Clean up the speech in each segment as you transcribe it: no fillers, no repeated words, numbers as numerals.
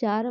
4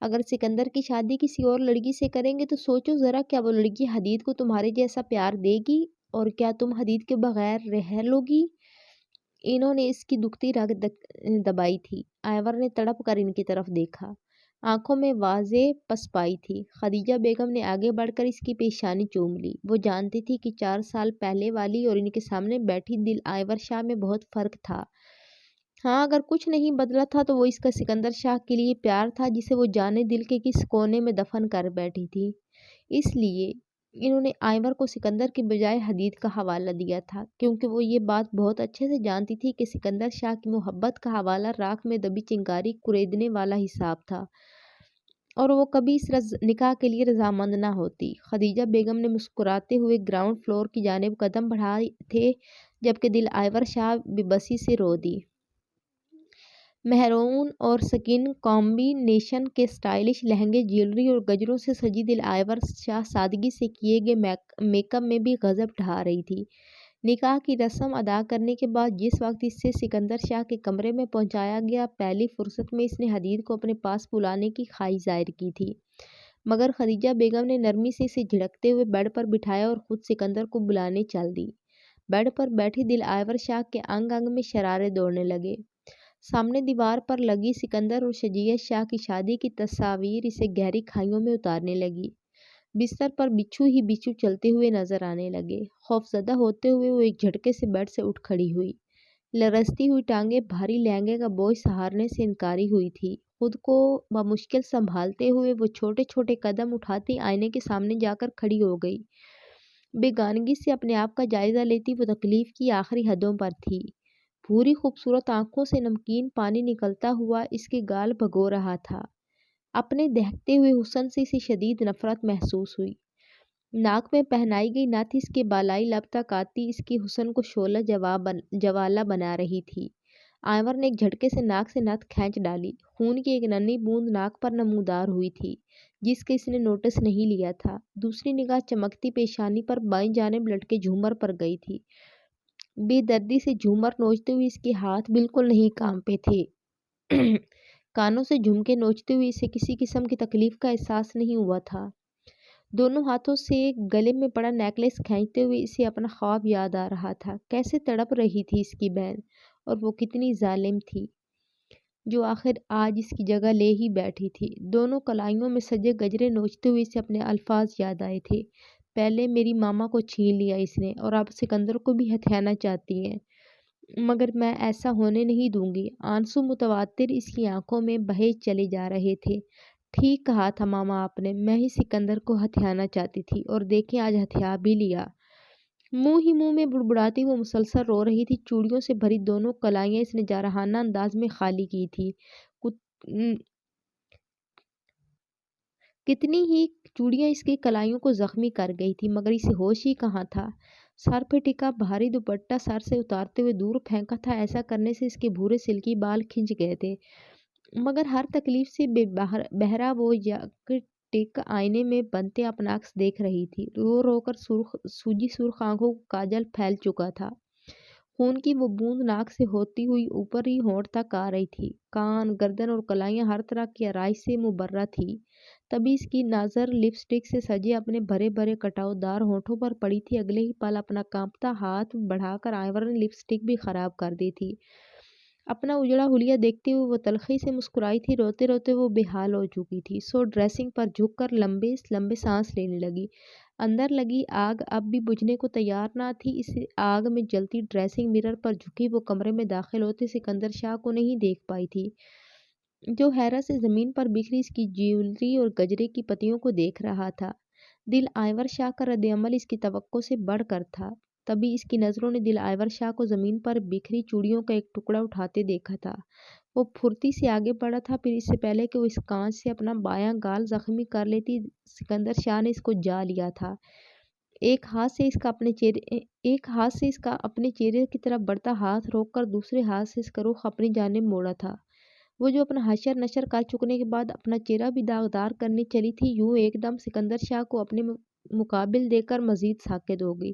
اگر سکندر کی شادی کسی اور لڑکی سے کریں گے تو سوچو ذرا، کیا وہ لڑکی حدید کو تمہارے جیسا پیار دے گی؟ اور کیا تم حدید کے بغیر رہ لوگی؟ انہوں نے اس کی دکھتی رگ دبائی تھی۔ آئور نے تڑپ کر ان کی طرف دیکھا، آنکھوں میں واضح پسپائی تھی۔ خدیجہ بیگم نے آگے بڑھ کر اس کی پیشانی چوم لی۔ وہ جانتی تھی کہ 4 سال پہلے والی اور ان کے سامنے بیٹھی دل آئور شاہ میں بہت فرق تھا۔ ہاں، اگر کچھ نہیں بدلا تھا تو وہ اس کا سکندر شاہ کے لیے پیار تھا جسے وہ جانے دل کے کس کونے میں دفن کر بیٹھی تھی۔ اس لیے انہوں نے آئور کو سکندر کے بجائے حدید کا حوالہ دیا تھا، کیونکہ وہ یہ بات بہت اچھے سے جانتی تھی کہ سکندر شاہ کی محبت کا حوالہ راکھ میں دبی چنگاری کریدنے والا حساب تھا، اور وہ کبھی اس نکاح کے لیے رضامند نہ ہوتی۔ خدیجہ بیگم نے مسکراتے ہوئے گراؤنڈ فلور کی جانب قدم بڑھائے تھے، جبکہ دل آئور شاہ بے بسی سے رو دی۔ مہرون اور سکن کمبینیشن کے سٹائلش لہنگے، جیولری اور گجروں سے سجی دل آئور شاہ سادگی سے کیے گئے میک اپ میں بھی غضب ڈھا رہی تھی۔ نکاح کی رسم ادا کرنے کے بعد جس وقت اسے سکندر شاہ کے کمرے میں پہنچایا گیا، پہلی فرصت میں اس نے حدید کو اپنے پاس بلانے کی خواہش ظاہر کی تھی، مگر خدیجہ بیگم نے نرمی سے اسے جھڑکتے ہوئے بیڈ پر بٹھایا اور خود سکندر کو بلانے چل دی۔ بیڈ پر بیٹھی دل آئور شاہ کے انگ انگ میں شرارے دوڑنے لگے۔ سامنے دیوار پر لگی سکندر اور شجیع شاہ کی شادی کی تصاویر اسے گہری کھائیوں میں اتارنے لگی۔ بستر پر بچھو ہی بچھو چلتے ہوئے نظر آنے لگے۔ خوفزدہ ہوتے ہوئے وہ ایک جھٹکے سے بیڈ سے اٹھ کھڑی ہوئی۔ لرزتی ہوئی ٹانگیں بھاری لہنگے کا بوجھ سہارنے سے انکاری ہوئی تھی۔ خود کو بمشکل سنبھالتے ہوئے وہ چھوٹے چھوٹے قدم اٹھاتی آئینے کے سامنے جا کر کھڑی ہو گئی۔ بیگانگی سے اپنے آپ کا جائزہ لیتی وہ تکلیف کی آخری حدوں پر تھی۔ بھوری خوبصورت آنکھوں سے نمکین پانی نکلتا ہوا اس کے گال بھگو رہا تھا۔ اپنے دہکتے ہوئے حسن سے اسے شدید نفرت محسوس ہوئی۔ ناک میں پہنائی گئی نتھ اس کے بالائی لب تک آتی اس کے حسن کو شعلہ جوالا بنا رہی تھی۔ آئور نے ایک جھٹکے سے ناک سے نتھ کھینچ ڈالی۔ خون کی ایک ننھی بوند ناک پر نمودار ہوئی تھی، جس کا اس نے نوٹس نہیں لیا تھا۔ دوسری نگاہ چمکتی پیشانی پر بائیں جانب لٹکے جھومر پر گئی تھی۔ بے دردی سے جھومر نوچتے ہوئے اس کے ہاتھ بالکل نہیں کانپے تھے۔ کانوں سے جھمکے نوچتے ہوئے اسے کسی قسم کی تکلیف کا احساس نہیں ہوا تھا۔ دونوں ہاتھوں سے گلے میں پڑا نیکلس کھینچتے ہوئے اسے اپنا خواب یاد آ رہا تھا۔ کیسے تڑپ رہی تھی اس کی بہن، اور وہ کتنی ظالم تھی جو آخر آج اس کی جگہ لے ہی بیٹھی تھی۔ دونوں کلائیوں میں سجے گجرے نوچتے ہوئے اسے اپنے الفاظ یاد آئے تھے۔ پہلے میری ماما کو چھین لیا اس نے، اور اب سکندر کو بھی ہتھیانا چاہتی ہے، مگر میں ایسا ہونے نہیں دوں گی۔ آنسو متواتر اس کی آنکھوں میں بہے چلے جا رہے تھے۔ ٹھیک کہا تھا ماما آپ نے، میں ہی سکندر کو ہتھیانا چاہتی تھی، اور دیکھیں آج ہتھیا بھی لیا۔ منہ میں بڑبڑاتی وہ مسلسل رو رہی تھی۔ چوڑیوں سے بھری دونوں کلائیاں اس نے جارحانہ انداز میں خالی کی تھی۔ کتنی ہی چوڑیاں اس کی کلائیوں کو زخمی کر گئی تھی، مگر اسے ہوش ہی کہاں تھا۔ سر پہ ٹکا بھاری دوپٹہ سر سے اتارتے ہوئے دور پھینکا تھا۔ ایسا کرنے سے اس کے بھورے سلکی بال کھنچ گئے تھے، مگر ہر تکلیف سے بہرا وہ ٹک آئینے میں بنتے اپنا عکس دیکھ رہی تھی۔ رو رو کر سوجی سرخ آنکھوں کو کاجل پھیل چکا تھا۔ خون کی وہ بوند ناک سے ہوتی ہوئی اوپری ہونٹ تک آ رہی تھی۔ کان، گردن اور کلائیاں ہر طرح کی آرائش سے مبرہ تھی۔ تبھی اس کی نظر لپسٹک سے سجے اپنے بھرے بھرے کٹاؤ دار ہونٹوں پر پڑی تھی۔ اگلے ہی پل اپنا کانپتا ہاتھ بڑھا کر آئور نے لپسٹک بھی خراب کر دی تھی۔ اپنا اجڑا حلیہ دیکھتے ہوئے وہ تلخی سے مسکرائی تھی۔ روتے روتے وہ بے حال ہو چکی تھی، سو ڈریسنگ پر جھک کر لمبے لمبے سانس لینے لگی۔ اندر لگی آگ اب بھی بجھنے کو تیار نہ تھی۔ اس آگ میں جلتی ڈریسنگ مرر پر جھکی وہ کمرے میں داخل ہوتے سکندر شاہ کو نہیں دیکھ پائی تھی، جو حیرت سے زمین پر بکھری اس کی جیولری اور گجرے کی پتیوں کو دیکھ رہا تھا۔ دل آئور شاہ کا رد عمل اس کی توقع سے بڑھ کر تھا۔ تبھی اس کی نظروں نے دل آئور شاہ کو زمین پر بکھری چوڑیوں کا ایک ٹکڑا اٹھاتے دیکھا تھا۔ وہ پھرتی سے آگے بڑھا تھا، پھر اس سے پہلے کہ وہ اس کانچ سے اپنا بایاں گال زخمی کر لیتی، سکندر شاہ نے اس کو جا لیا تھا۔ ایک ہاتھ سے اس کا اپنے چہرے کی طرف بڑھتا ہاتھ روک کر دوسرے ہاتھ سے اس کا رخ اپنی جانب موڑا تھا۔ وہ جو اپنا حشر نشر کر چکنے کے بعد اپنا چہرہ بھی داغدار کرنے چلی تھی، یوں ایک دم سکندر شاہ کو اپنے مقابل دیکھ کر مزید ساکت ہو گئی۔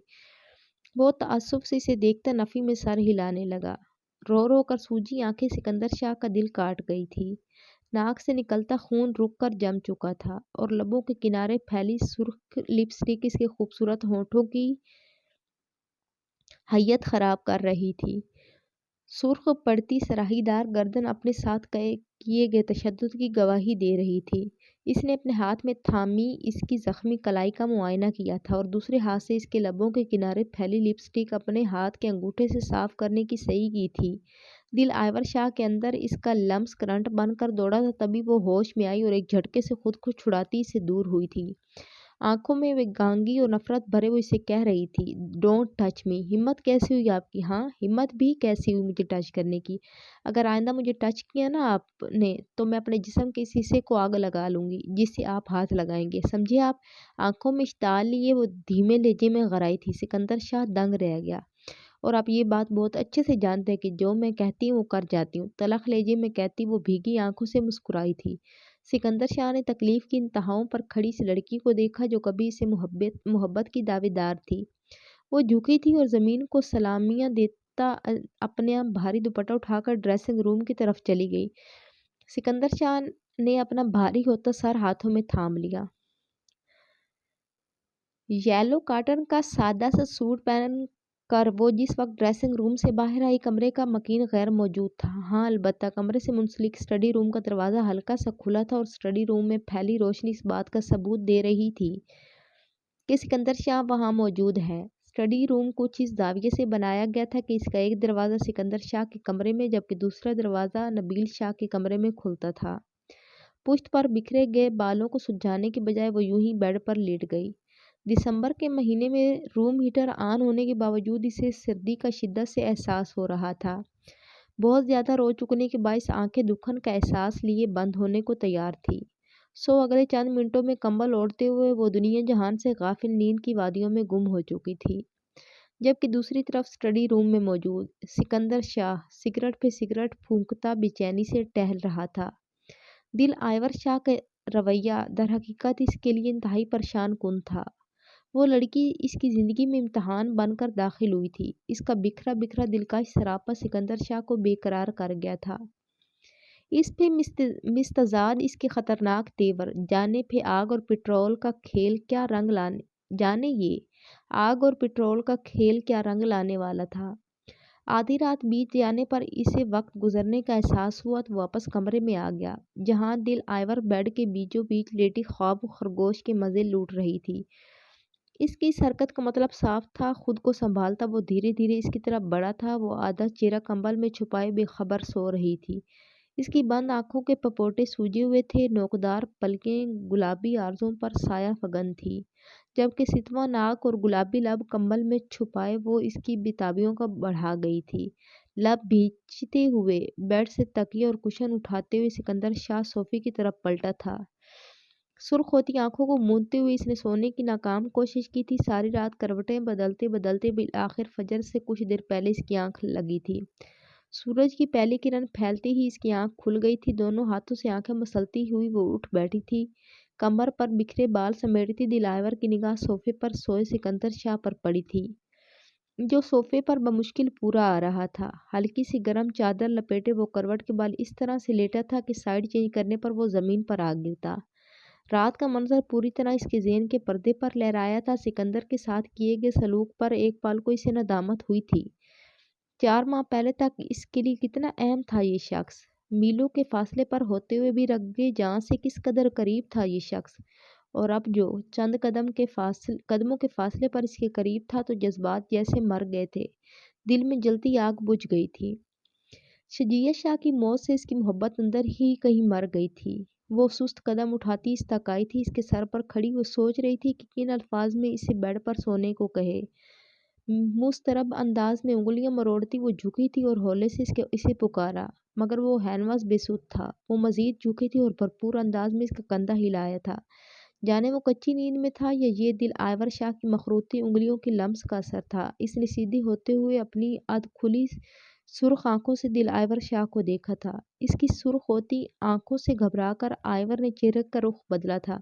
وہ تعصب سے اسے دیکھتا نفی میں سر ہلانے لگا۔ رو رو کر سوجی آنکھیں سکندر شاہ کا دل کاٹ گئی تھی۔ ناک سے نکلتا خون رک کر جم چکا تھا اور لبوں کے کنارے پھیلی سرخ لپسٹک اس کے خوبصورت ہونٹوں کی حیت خراب کر رہی تھی۔ سرخ پڑتی سراہی دار گردن اپنے ساتھ کیے گئے تشدد کی گواہی دے رہی تھی۔ اس نے اپنے ہاتھ میں تھامی اس کی زخمی کلائی کا معائنہ کیا تھا اور دوسرے ہاتھ سے اس کے لبوں کے کنارے پھیلی لپسٹک اپنے ہاتھ کے انگوٹھے سے صاف کرنے کی صحیح کی تھی۔ دل آئور شاہ کے اندر اس کا لمس کرنٹ بن کر دوڑا تھا، تبھی وہ ہوش میں آئی اور ایک جھٹکے سے خود کو چھڑاتی اسے دور ہوئی تھی۔ آنکھوں میں وہ گانگی اور نفرت بھرے وہ اسے کہہ رہی تھی، ڈونٹ ٹچ می۔ ہمت کیسی ہوئی آپ کی؟ ہاں، ہمت بھی کیسی ہوئی مجھے ٹچ کرنے کی؟ اگر آئندہ مجھے ٹچ کیا نا آپ نے تو میں اپنے جسم کے اس حصے کو آگ لگا لوں گی جس سے آپ ہاتھ لگائیں گے، سمجھے آپ؟ آنکھوں میں اشتعال لیے وہ دھیمے لہجے میں غرائی تھی۔ سکندر شاہ دنگ رہ گیا۔ اور آپ یہ بات بہت اچھے سے جانتے ہیں کہ جو میں کہتی ہوں وہ کر جاتی ہوں، تلخ لہجے میں کہتی وہ بھیگی آنکھوں سے مسکرائی تھی۔ سکندر شاہ نے تکلیف کی انتہاؤں پر کھڑی اس لڑکی کو دیکھا جو کبھی اسے محبت کی دعوے دار تھی۔ وہ جھکی تھی اور زمین کو سلامیاں دیتا اپنا بھاری دوپٹہ اٹھا کر ڈریسنگ روم کی طرف چلی گئی۔ سکندر شاہ نے اپنا بھاری ہوتا سر ہاتھوں میں تھام لیا۔ یلو کاٹن کا سادہ سا سوٹ پہن کر وہ جس وقت ڈریسنگ روم سے باہر آئی، کمرے کا مکین غیر موجود تھا۔ ہاں البتہ کمرے سے منسلک اسٹڈی روم کا دروازہ ہلکا سا کھلا تھا اور اسٹڈی روم میں پھیلی روشنی اس بات کا ثبوت دے رہی تھی کہ سکندر شاہ وہاں موجود ہے۔ اسٹڈی روم کچھ اس زاویے سے بنایا گیا تھا کہ اس کا ایک دروازہ سکندر شاہ کے کمرے میں جبکہ دوسرا دروازہ نبیل شاہ کے کمرے میں کھلتا تھا۔ پشت پر بکھرے گئے بالوں کو سلجھانے کے بجائے وہ یوں ہی بیڈ پر لیٹ گئی۔ دسمبر کے مہینے میں روم ہیٹر آن ہونے کے باوجود اسے سردی کا شدت سے احساس ہو رہا تھا۔ بہت زیادہ رو چکنے کے باعث آنکھیں دکھن کا احساس لیے بند ہونے کو تیار تھی۔ اگلے چند منٹوں میں کمبل اوڑھتے ہوئے وہ دنیا جہان سے غافل نیند کی وادیوں میں گم ہو چکی تھی، جبکہ دوسری طرف اسٹڈی روم میں موجود سکندر شاہ سگریٹ پہ سگریٹ پھونکتا بے چینی سے ٹہل رہا تھا۔ دل آئور شاہ کا رویہ درحقیقت اس کے لیے انتہائی پریشان کن تھا۔ وہ لڑکی اس کی زندگی میں امتحان بن کر داخل ہوئی تھی۔ اس کا بکھرا بکھرا دلکش سراپا سکندر شاہ کو بے قرار کر گیا تھا۔ اس پہ مستزاد اس کے خطرناک تیور، جانے پہ آگ اور پٹرول کا کھیل کیا رنگ لانے والا تھا۔ آدھی رات بیت جانے پر اسے وقت گزرنے کا احساس ہوا تو واپس کمرے میں آ گیا، جہاں دل آئور بیڈ کے بیچوں بیچ لیٹی خواب خرگوش کے مزے لوٹ رہی تھی۔ اس کی اس حرکت کا مطلب صاف تھا، خود کو سنبھالتا وہ دھیرے دھیرے اس کی طرف بڑھا تھا۔ وہ آدھا چہرہ کمبل میں چھپائے بے خبر سو رہی تھی۔ اس کی بند آنکھوں کے پپوٹے سوجے ہوئے تھے، نوکدار پلکیں گلابی آرزوں پر سایہ فگن تھی، جبکہ ستواں ناک اور گلابی لب کمبل میں چھپائے وہ اس کی بےتابیوں کو بڑھا گئی تھی۔ لب بھینچتے ہوئے بیڈ سے تکیے اور کشن اٹھاتے ہوئے سکندر شاہ صوفے کی طرف پلٹا تھا۔ سرخ ہوتی آنکھوں کو موندتے ہوئے اس نے سونے کی ناکام کوشش کی تھی۔ ساری رات کروٹیں بدلتے بدلتے بالآخر فجر سے کچھ دیر پہلے اس کی آنکھ لگی تھی۔ سورج کی پہلی کرن پھیلتے ہی اس کی آنکھ کھل گئی تھی۔ دونوں ہاتھوں سے آنکھیں مسلتی ہوئی وہ اٹھ بیٹھی تھی، کمر پر بکھرے بال سمیٹتی۔ دل آئور کی نگاہ صوفے پر سوئے سکندر شاہ پر پڑی تھی، جو صوفے پر بمشکل پورا آ رہا تھا۔ ہلکی سی گرم چادر لپیٹے وہ کروٹ کے بال اس طرح سے لیٹا تھا کہ سائیڈ چینج کرنے پر وہ زمین پر آ گرتا۔ رات کا منظر پوری طرح اس کے ذہن کے پردے پر لہرایا تھا۔ سکندر کے ساتھ کیے گئے سلوک پر ایک پل کو اسے ندامت ہوئی تھی۔ 4 ماہ پہلے تک اس کے لیے کتنا اہم تھا یہ شخص، میلوں کے فاصلے پر ہوتے ہوئے بھی رگے جاں سے کس قدر قریب تھا یہ شخص، اور اب جو چند قدموں کے فاصلے پر اس کے قریب تھا تو جذبات جیسے مر گئے تھے، دل میں جلتی آگ بجھ گئی تھی۔ شجیع شاہ کی موت سے اس کی محبت اندر ہی کہیں مر گئی تھی۔ وہ سست قدم اٹھاتی اس تک آئی تھی، اس کے سر پر کھڑی وہ سوچ رہی تھی کہ کن الفاظ میں اسے بیڈ پر سونے کو کہے۔ مضطرب انداز میں انگلیاں مروڑتی وہ جھکی تھی اور ہولے سے اسے پکارا، مگر وہ ہینوز بے سود تھا۔ وہ مزید جھکی تھی اور بھرپور انداز میں اس کا کندھا ہلایا تھا، جانے وہ کچی نیند میں تھا یا یہ دل آئور شاہ کی مخروطی انگلیوں کے لمس کا اثر تھا۔ اس نے سیدھی ہوتے ہوئے اپنی ادھ کھلی سرخ آنکھوں سے دل آئور شاہ کو دیکھا تھا۔ اس کی سرخ ہوتی آنکھوں سے گھبرا کر آئور نے چہرے کا رخ بدلا تھا۔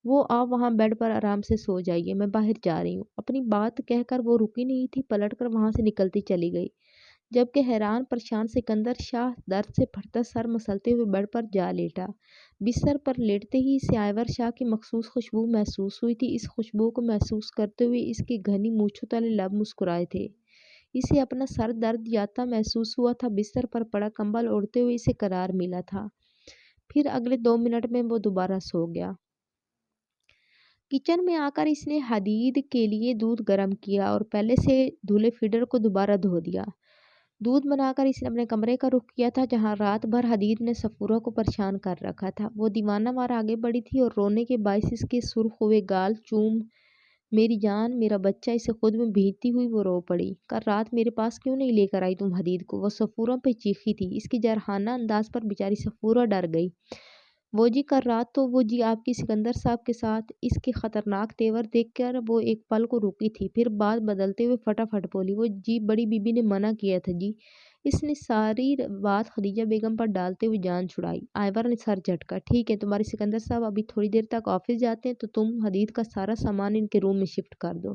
وہ آپ وہاں بیڈ پر آرام سے سو جائیے، میں باہر جا رہی ہوں۔ اپنی بات کہہ کر وہ رکی نہیں تھی، پلٹ کر وہاں سے نکلتی چلی گئی۔ جبکہ حیران پریشان سکندر شاہ درد سے پھٹتا سر مسلتے ہوئے بیڈ پر جا لیٹا۔ بستر پر لیٹتے ہی اسے آئیور شاہ کی مخصوص خوشبو محسوس ہوئی تھی۔ اس خوشبو کو محسوس کرتے ہوئے اس کے گھنی مونچھوں تلے لب مسکرائے تھے۔ اسے اپنا سر درد جاتا محسوس ہوا تھا۔ بستر پر پڑا کمبل اوڑھتے ہوئے اسے قرار ملا تھا۔ پھر اگلے 2 منٹ میں وہ دوبارہ سو گیا۔ کچن میں آ کر اس نے حدید کے لیے دودھ گرم کیا اور پہلے سے دھلے فیڈر کو دوبارہ دھو دیا۔ دودھ بنا کر اس نے اپنے کمرے کا رخ کیا تھا جہاں رات بھر حدید نے صفورہ کو پریشان کر رکھا تھا۔ وہ دیوانہ وار آگے بڑھی تھی اور رونے کے باعث اس کے سرخ ہوئے گال چوم میری جان میرا بچہ اسے خود میں بھیجتی ہوئی وہ رو پڑی۔ کل رات میرے پاس کیوں نہیں لے کر آئی تم حدید کو؟ وہ صفورہ پہ چیخی تھی۔ اس کی جرحانہ انداز پر بیچاری صفورہ ڈر گئی۔ وہ جی کل رات تو وہ جی آپ کی سکندر صاحب کے ساتھ۔ اس کے خطرناک تیور دیکھ کر وہ ایک پل کو رکی تھی، پھر بات بدلتے ہوئے فٹافٹ بولی، وہ جی بڑی بی بی نے منع کیا تھا جی۔ اس نے ساری بات خدیجہ بیگم پر ڈالتے ہوئے جان چھڑائی۔ آئیور نے سر جھٹکا۔ ٹھیک ہے، تمہارے سکندر صاحب ابھی تھوڑی دیر تک آفس جاتے ہیں تو تم حدید کا سارا سامان ان کے روم میں شفٹ کر دو۔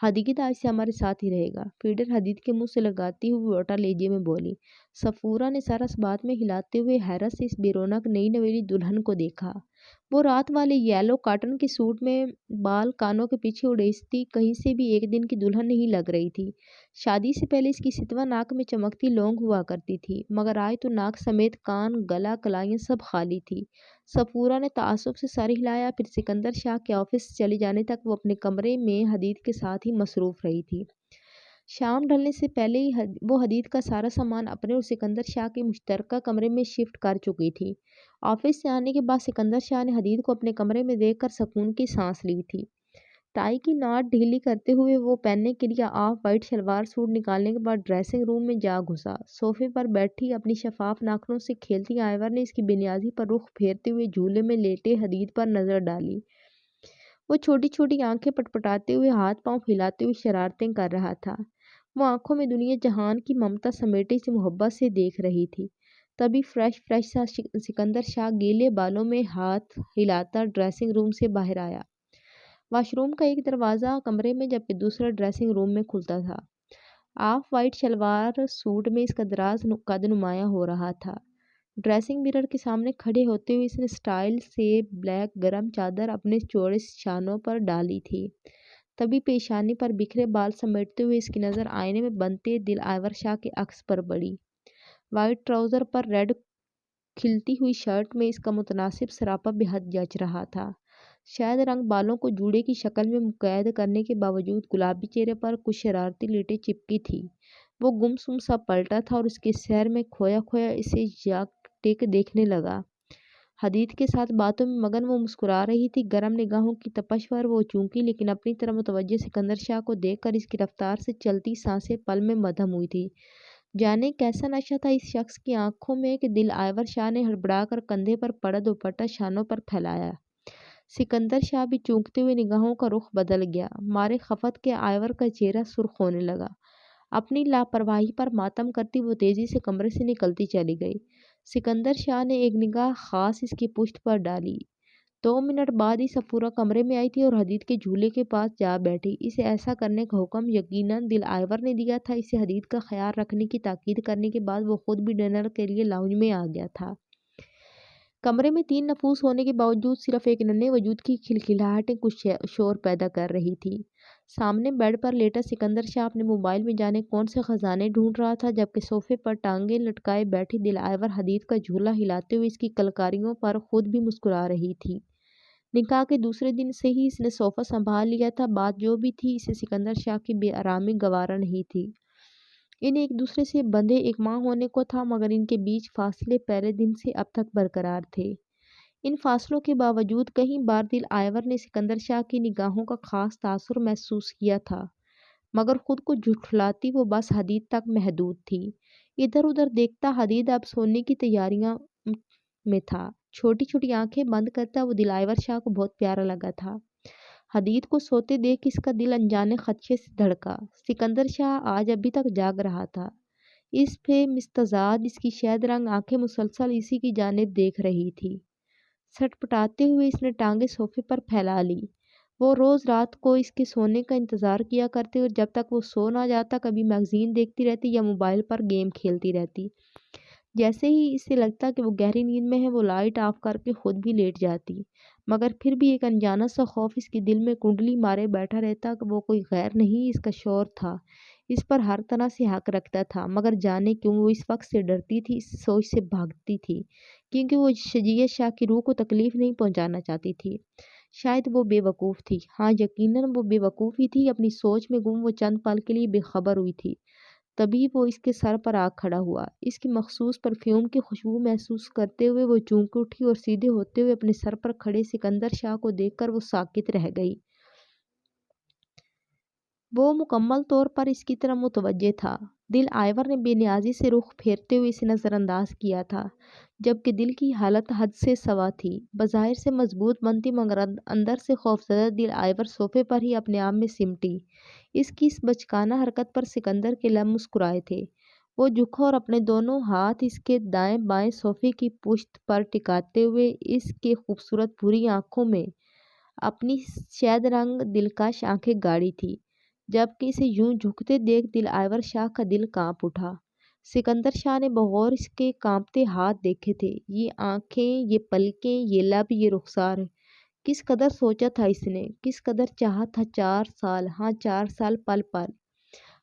حدید آج سے ہمارے ساتھ ہی رہے گا۔ فیڈر حدید کے منہ سے لگاتی ہوئی ووٹا لہجے میں بولی۔ صفورہ نے سر اس بات میں ہلاتے ہوئے حیرت سے اس بے رونق نئی نویلی دلہن کو دیکھا۔ وہ رات والے یلو کاٹن کے سوٹ میں بال کانوں کے پیچھے اڑیستی کہیں سے بھی ایک دن کی دلہن نہیں لگ رہی تھی۔ شادی سے پہلے اس کی ستوہ ناک میں چمکتی لونگ ہوا کرتی تھی، مگر آج تو ناک سمیت کان، گلا، کلائیاں سب خالی تھی۔ صفورہ نے تعصب سے سر ہلایا۔ پھر سکندر شاہ کے آفس چلے جانے تک وہ اپنے کمرے میں حدید کے ساتھ ہی مصروف رہی تھی۔ شام ڈھلنے سے پہلے ہی وہ حدید کا سارا سامان اپنے اور سکندر شاہ کے مشترکہ کمرے میں شفٹ کر چکی تھی۔ آفس سے آنے کے بعد سکندر شاہ نے حدید کو اپنے کمرے میں دیکھ کر سکون کی سانس لی تھی۔ ٹائی کی ناٹ ڈھیلی کرتے ہوئے وہ پہننے کے لیے آف وائٹ شلوار سوٹ نکالنے کے بعد ڈریسنگ روم میں جا گھسا۔ صوفے پر بیٹھی اپنی شفاف ناخنوں سے کھیلتی آئیور نے اس کی بے نیازی پر رخ پھیرتے ہوئے جھولے میں لیٹے حدید پر نظر ڈالی۔ وہ چھوٹی چھوٹی آنکھیں پٹپٹاتے ہوئے ہاتھ پاؤں پھیلاتے ہوئے شرارتیں کر رہا تھا۔ وہ آنکھوں میں دنیا جہان کی ممتا سمیٹے اسے محبت سے دیکھ رہی تھی۔ تبھی فریش سا سکندر شاہ گیلے بالوں میں ہاتھ ہلاتا ڈریسنگ روم سے باہر آیا۔ واش روم کا ایک دروازہ کمرے میں جبکہ دوسرا ڈریسنگ روم میں کھلتا تھا۔ آف وائٹ شلوار سوٹ میں اس کا دراز قد نمایاں ہو رہا تھا۔ ڈریسنگ مرر کے سامنے کھڑے ہوتے ہوئے اس نے سٹائل سے بلیک گرم چادر اپنے چوڑے شانوں پر ڈالی تھی۔ تبھی پیشانی پر بکھرے بال سمیٹتے ہوئے اس کی نظر آئینے میں بنتے دل آئیور شاہ کے عکس پر پڑی۔ وائٹ ٹراؤزر پر ریڈ کھلتی ہوئی شرٹ میں اس کا متناسب سراپا بے حد جچ رہا تھا۔ شاید رنگ بالوں کو جوڑے کی شکل میں مقید کرنے کے باوجود گلابی چہرے پر کچھ شرارتی لٹیں چپکی تھی۔ وہ گمسم سا پلٹا تھا اور اس کے سحر میں کھویا کھویا اسے یک ٹک دیکھنے لگا۔ حدید کے ساتھ باتوں میں مگن وہ مسکرا رہی تھی۔ گرم نگاہوں کی تپش پر وہ چونکی لیکن اپنی طرف متوجہ سکندر شاہ کو دیکھ کر اس کی رفتار سے چلتی سانسیں پل میں مدھم ہوئی تھی۔ جانے کیسا نشہ تھا اس شخص کی آنکھوں میں کہ دل آئیور شاہ نے ہڑبڑا کر کندھے پر پڑا دوپٹہ شانوں پر پھیلایا۔ سکندر شاہ بھی چونکتے ہوئے نگاہوں کا رخ بدل گیا۔ مارے خفت کے آئیور کا چہرہ سرخ ہونے لگا۔ اپنی لاپرواہی پر ماتم کرتی وہ تیزی سے کمرے سے نکلتی چلی گئی۔ سکندر شاہ نے ایک نگاہ خاص اس کی پشت پر ڈالی۔ 2 منٹ بعد ہی صفورہ کمرے میں آئی تھی اور حدید کے جھولے کے پاس جا بیٹھی۔ اسے ایسا کرنے کا حکم یقیناً دل آئیور نے دیا تھا۔ اسے حدید کا خیال رکھنے کی تاکید کرنے کے بعد وہ خود بھی ڈنر کے لیے لاؤنج میں آ گیا تھا۔ کمرے میں 3 نفوس ہونے کے باوجود صرف ایک ننھے وجود کی کھلکھلاہٹیں کچھ شور پیدا کر رہی تھی۔ سامنے بیڈ پر لیٹا سکندر شاہ اپنے موبائل میں جانے کون سے خزانے ڈھونڈ رہا تھا، جبکہ صوفے پر ٹانگیں لٹکائے بیٹھی دل آئیور حدید کا جھولا ہلاتے ہوئے اس کی کلکاریوں پر خود بھی مسکرا رہی تھی۔ نکاح کے دوسرے دن سے ہی اس نے صوفہ سنبھال لیا تھا۔ بات جو بھی تھی اسے سکندر شاہ کی بے آرامی گوارا نہیں تھی۔ انہیں ایک دوسرے سے بندھے 1 ماہ ہونے کو تھا، مگر ان کے بیچ فاصلے پہلے دن سے اب تک برقرار تھے۔ ان فاصلوں کے باوجود کئی بار دل آئیور نے سکندر شاہ کی نگاہوں کا خاص تاثر محسوس کیا تھا، مگر خود کو جھٹلاتی وہ بس حدید تک محدود تھی۔ ادھر ادھر دیکھتا حدید اب سونے کی تیاریاں میں تھا۔ چھوٹی چھوٹی آنکھیں بند کرتا وہ دل آئیور شاہ کو بہت پیارا لگا تھا۔ حدید کو سوتے دیکھ اس کا دل انجانے خدشے سے دھڑکا۔ سکندر شاہ آج ابھی تک جاگ رہا تھا۔ اس پہ مستزاد اس کی شہد رنگ آنکھیں مسلسل اسی کی جانب دیکھ رہی تھی۔ سٹپٹاتے ہوئے اس نے ٹانگیں صوفے پر پھیلا لی۔ وہ روز رات کو اس کے سونے کا انتظار کیا کرتی اور جب تک وہ سو نہ جاتا کبھی میگزین دیکھتی رہتی یا موبائل پر گیم کھیلتی رہتی۔ جیسے ہی اسے لگتا کہ وہ گہری نیند میں ہے وہ لائٹ آف کر کے خود بھی لیٹ جاتی، مگر پھر بھی ایک انجانا سا خوف اس کے دل میں کنڈلی مارے بیٹھا رہتا کہ وہ کوئی غیر نہیں، اس کا شوہر تھا، اس پر ہر طرح سے حق رکھتا تھا، مگر جانے کیوں وہ اس وقت سے ڈرتی تھی، اس سوچ سے بھاگتی تھی، کیونکہ وہ شجیع شاہ کی روح کو تکلیف نہیں پہنچانا چاہتی تھی۔ شاید وہ بے وقوف تھی، ہاں یقیناً وہ بے وقوف ہی تھی، اپنی سوچ میں گم وہ چند پل کے لیے بے خبر ہوئی تھی۔ تبھی وہ اس کے سر پر آ کھڑا ہوا، اس کی مخصوص پرفیوم کی خوشبو محسوس کرتے ہوئے وہ چونک اٹھی اور سیدھے ہوتے ہوئے اپنے سر پر کھڑے سکندر شاہ کو دیکھ کر وہ ساکت رہ گئی۔ وہ مکمل طور پر اس کی طرف متوجہ تھا۔ دل آئیور نے بے نیازی سے رخ پھیرتے ہوئے اسے نظر انداز کیا تھا، جبکہ دل کی حالت حد سے سوا تھی۔ بظاہر سے مضبوط بنتی مگر اندر سے خوفزدہ دل آئیور صوفے پر ہی اپنے آپ میں سمٹی۔ اس کی اس بچکانہ حرکت پر سکندر کے لب مسکرائے تھے۔ وہ جھکا اور اپنے دونوں ہاتھ اس کے دائیں بائیں صوفے کی پشت پر ٹکاتے ہوئے اس کے خوبصورت بھوری آنکھوں میں اپنی شہد رنگ دلکش آنکھیں گاڑی تھی، جبکہ اسے یوں جھکتے دیکھ دل آئیور شاہ کا دل کانپ اٹھا۔ سکندر شاہ نے بغور اس کے کانپتے ہاتھ دیکھے تھے، یہ آنکھیں، یہ پلکیں، یہ لب، یہ رخسار۔ کس قدر سوچا تھا اس نے، کس قدر چاہا تھا، 4 سال، ہاں 4 سال، پل پل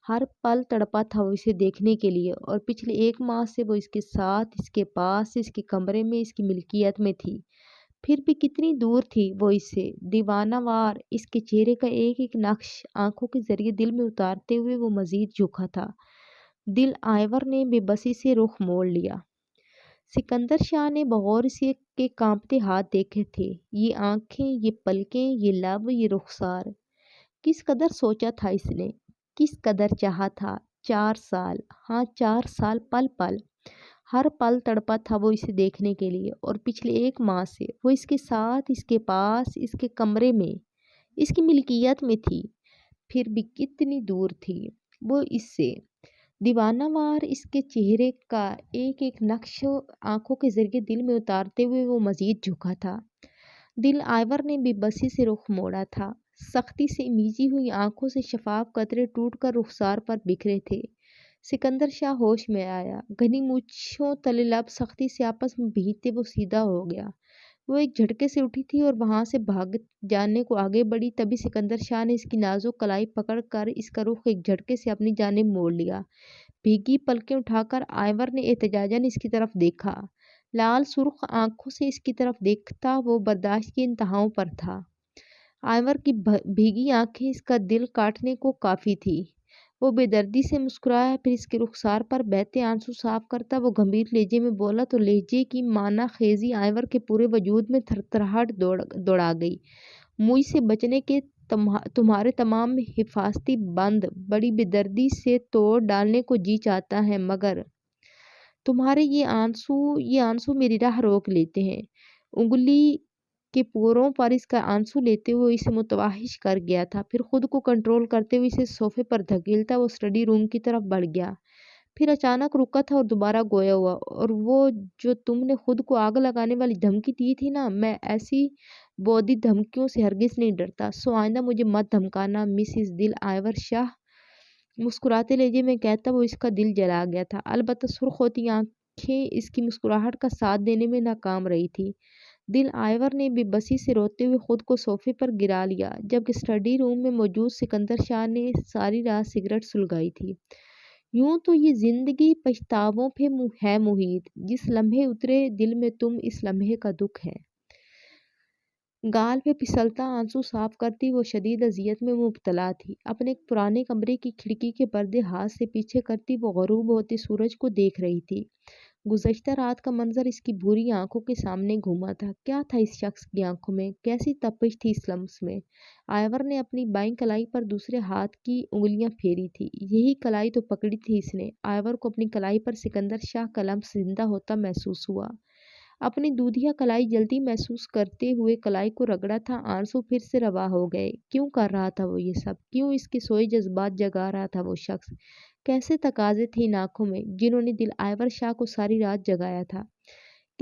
ہر پل تڑپا تھا وہ اسے دیکھنے کے لیے، اور پچھلے 1 ماہ سے وہ اس کے ساتھ، اس کے پاس، اس کے کمرے میں، اس کی ملکیت میں تھی۔ پھر بھی کتنی دور تھی وہ اس سے، دیوانہ وار اس کے چہرے کا ایک ایک نقش آنکھوں کے ذریعے دل میں اتارتے ہوئے وہ مزید جھکا تھا۔ دل آئیور نے بے بسی سے رخ موڑ لیا۔ سکندر شاہ نے بغور اس کے کانپتے ہاتھ دیکھے تھے، یہ آنکھیں، یہ پلکیں، یہ لب، یہ رخسار۔ کس قدر سوچا تھا اس نے، کس قدر چاہا تھا، 4 سال، ہاں 4 سال، پل پل ہر پل تڑپا تھا وہ اسے دیکھنے کے لیے، اور پچھلے 1 ماہ سے وہ اس کے ساتھ، اس کے پاس، اس کے کمرے میں، اس کی ملکیت میں تھی۔ پھر بھی کتنی دور تھی وہ اس سے، دیوانہ وار اس کے چہرے کا ایک ایک نقش آنکھوں کے ذریعے دل میں اتارتے ہوئے وہ مزید جھکا تھا۔ دل آئیور نے بے بسی سے رخ موڑا تھا۔ سختی سے میجی ہوئی آنکھوں سے شفاف قطرے ٹوٹ کر رخسار پر بکھرے تھے۔ سکندر شاہ ہوش میں آیا، گھنی مونچھوں تلے لب سختی سے آپس میں بھیجتے وہ سیدھا ہو گیا۔ وہ ایک جھٹکے سے اٹھی تھی اور وہاں سے بھاگ جانے کو آگے بڑھی، تبھی سکندر شاہ نے اس کی نازک کلائی پکڑ کر اس کا رخ ایک جھٹکے سے اپنی جانب موڑ لیا۔ بھیگی پلکیں اٹھا کر آئیور نے احتجاجاً اس کی طرف دیکھا۔ لال سرخ آنکھوں سے اس کی طرف دیکھتا وہ برداشت کی انتہاؤں پر تھا۔ آئیور کی بھیگی آنکھیں اس کا دل کاٹنے کو کافی تھی۔ وہ بے دردی سے مسکرایا، پھر اس کے رخسار پر بہتے آنسو صاف کرتا وہ گمبھیر لہجے میں بولا تو لہجے کی معنی خیزی آئیور کے پورے وجود میں تھرتھراہٹ دوڑا گئی۔ مجھ سے بچنے کے تمہارے تمام حفاظتی بند بڑی بے دردی سے توڑ ڈالنے کو جی چاہتا ہے، مگر تمہارے یہ آنسو میری راہ روک لیتے ہیں۔ انگلی کے پوروں پر اس کا آنسو لیتے ہوئے اسے متوحش کر گیا تھا، پھر خود کو کنٹرول کرتے ہوئے اسے صوفے پر دھکیلتا وہ اسٹڈی روم کی طرف بڑھ گیا، پھر اچانک رکا تھا اور دوبارہ گویا ہوا، اور وہ جو تم نے خود کو آگ لگانے والی دھمکی دی تھی نا، میں ایسی بودھی دھمکیوں سے ہرگز نہیں ڈرتا، سو آئندہ مجھے مت دھمکانا، مسز دل آئیور شاہ۔ مسکراتے لہجے میں کہتا وہ اس کا دل جلا گیا تھا، البتہ سرخ ہوتی آنکھیں اس کی مسکراہٹ کا ساتھ دینے میں ناکام رہی تھی۔ دل آئیور نے بے بسی سے روتے ہوئے خود کو صوفے پر گرا لیا، جبکہ اسٹڈی روم میں موجود سکندر شاہ نے ساری رات سگریٹ سلگائی تھی۔ یوں تو یہ زندگی پچھتاووں پہ ہے محیط، جس لمحے اترے دل میں تم، اس لمحے کا دکھ ہے۔ گال پہ پھسلتا آنسو صاف کرتی وہ شدید اذیت میں مبتلا تھی۔ اپنے پرانے کمرے کی کھڑکی کے پردے ہاتھ سے پیچھے کرتی وہ غروب ہوتے سورج کو دیکھ رہی تھی۔ گزشتہ رات کا منظر اس کی بھوری آنکھوں کے سامنے گھوما تھا۔ کیا تھا اس شخص کی آنکھوں میں، کیسی تپش تھی اس لمس میں؟ آئیور نے اپنی بائیں کلائی پر دوسرے ہاتھ کی انگلیاں پھیری تھی، یہی کلائی تو پکڑی تھی اس نے۔ آئیور کو اپنی کلائی پر سکندر شاہ کا لمس زندہ ہوتا محسوس ہوا۔ اپنی دودھیا کلائی جلتی محسوس کرتے ہوئے کلائی کو رگڑا تھا، آنسو پھر سے روا ہو گئے۔ کیوں کر رہا تھا وہ یہ سب؟ کیوں اس کے سوئے جذبات جگا رہا تھا وہ شخص؟ کیسے تقاضے تھے ان آنکھوں میں جنہوں نے دل آئیور شاہ کو ساری رات جگایا تھا؟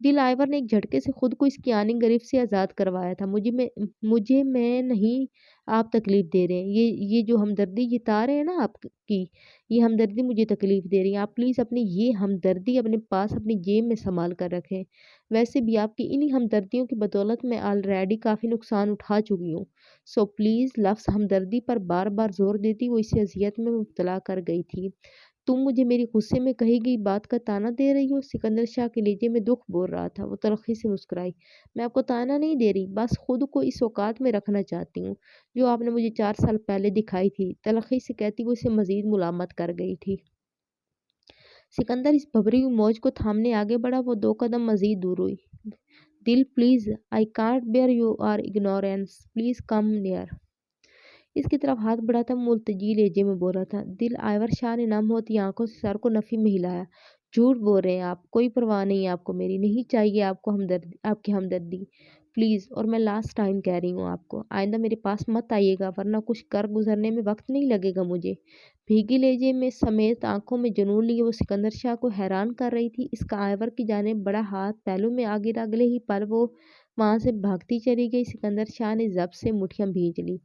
دل آئیور نے ایک جھٹکے سے خود کو اس کی آنی گرفت سے آزاد کروایا تھا۔ مجھے میں نہیں، آپ تکلیف دے رہے ہیں، یہ جو ہمدردی جتا رہے ہیں نا آپ کی، یہ ہمدردی مجھے تکلیف دے رہی ہے۔ آپ پلیز اپنی یہ ہمدردی اپنے پاس اپنی جیب میں سنبھال کر رکھیں۔ ویسے بھی آپ کی انہی ہمدردیوں کی بدولت میں آلریڈی کافی نقصان اٹھا چکی ہوں، سو پلیز۔ لفظ ہمدردی پر بار بار زور دیتی وہ اسے اذیت میں مبتلا کر گئی تھی۔ تم مجھے میری غصے میں کہی گئی بات کا طعنہ دے رہی ہو؟ سکندر شاہ کے لہجے میں دکھ بول رہا تھا۔ وہ تلخی سے مسکرائی۔ میں آپ کو طعنہ نہیں دے رہی، بس خود کو اس اوقات میں رکھنا چاہتی ہوں جو آپ نے مجھے 4 سال پہلے دکھائی تھی، تلخی سے کہتی وہ اسے مزید ملامت کر گئی تھی۔ سکندر اس بھبری ہوئی موج کو تھامنے آگے بڑھا۔ وہ 2 قدم مزید دور ہوئی۔ دل please, I can't bear your ignorance, please come near. اس کی طرف ہاتھ بڑھاتا ملتجی لہجے میں بول رہا تھا۔ دل آئیور شاہ نے نم ہوتی آنکھوں سے سر کو نفی میں ہلایا۔ جھوٹ بول رہے ہیں آپ، کوئی پرواہ نہیں ہے آپ کو میری، نہیں چاہیے آپ کو آپ کی ہمدردی، پلیز۔ اور میں لاسٹ ٹائم کہہ رہی ہوں آپ کو، آئندہ میرے پاس مت آئیے گا ورنہ کچھ کر گزرنے میں وقت نہیں لگے گا مجھے۔ بھیگی لہجے میں سمیت آنکھوں میں جنون لیے وہ سکندر شاہ کو حیران کر رہی تھی۔ اس کا آئیور کی جانب بڑا ہاتھ پہلو میں آ گرا۔ اگلے ہی پل وہ وہاں سے بھاگتی چلی گئی۔ سکندر شاہ نے ضبط سے مٹھیاں بھینج لی۔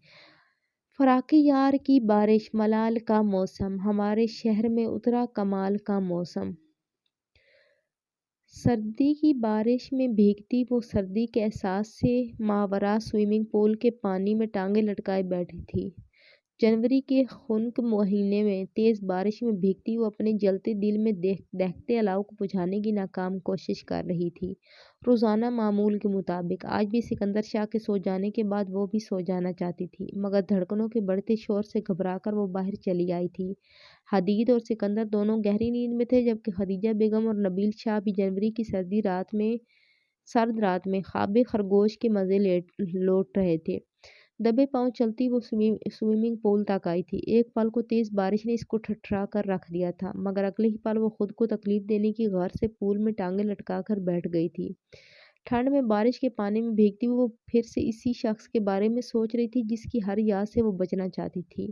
فراقِ یار کی بارش، ملال کا موسم، ہمارے شہر میں اترا کمال کا موسم۔ سردی کی بارش میں بھیگتی وہ سردی کے احساس سے ماوراء سوئمنگ پول کے پانی میں ٹانگیں لٹکائے بیٹھی تھی۔ جنوری کے خنک مہینے میں تیز بارش میں بھیگتی وہ اپنے جلتے دل میں دہتے الاؤ کو بجھانے کی ناکام کوشش کر رہی تھی۔ روزانہ معمول کے مطابق آج بھی سکندر شاہ کے سو جانے کے بعد وہ بھی سو جانا چاہتی تھی، مگر دھڑکنوں کے بڑھتے شور سے گھبرا کر وہ باہر چلی آئی تھی۔ حدید اور سکندر دونوں گہری نیند میں تھے، جبکہ خدیجہ بیگم اور نبیل شاہ بھی جنوری کی سرد رات میں خواب خرگوش کے مزے لوٹ رہے تھے۔ دبے پاؤں چلتی وہ سوئمنگ پول تک آئی تھی۔ ایک پل کو تیز بارش نے اس کو ٹھٹھرا کر رکھ دیا تھا، مگر اگلے ہی پل وہ خود کو تکلیف دینے کی غرض سے پول میں ٹانگیں لٹکا کر بیٹھ گئی تھی۔ ٹھنڈ میں بارش کے پانی میں بھیگتی وہ پھر سے اسی شخص کے بارے میں سوچ رہی تھی جس کی ہر یاد سے وہ بچنا چاہتی تھی۔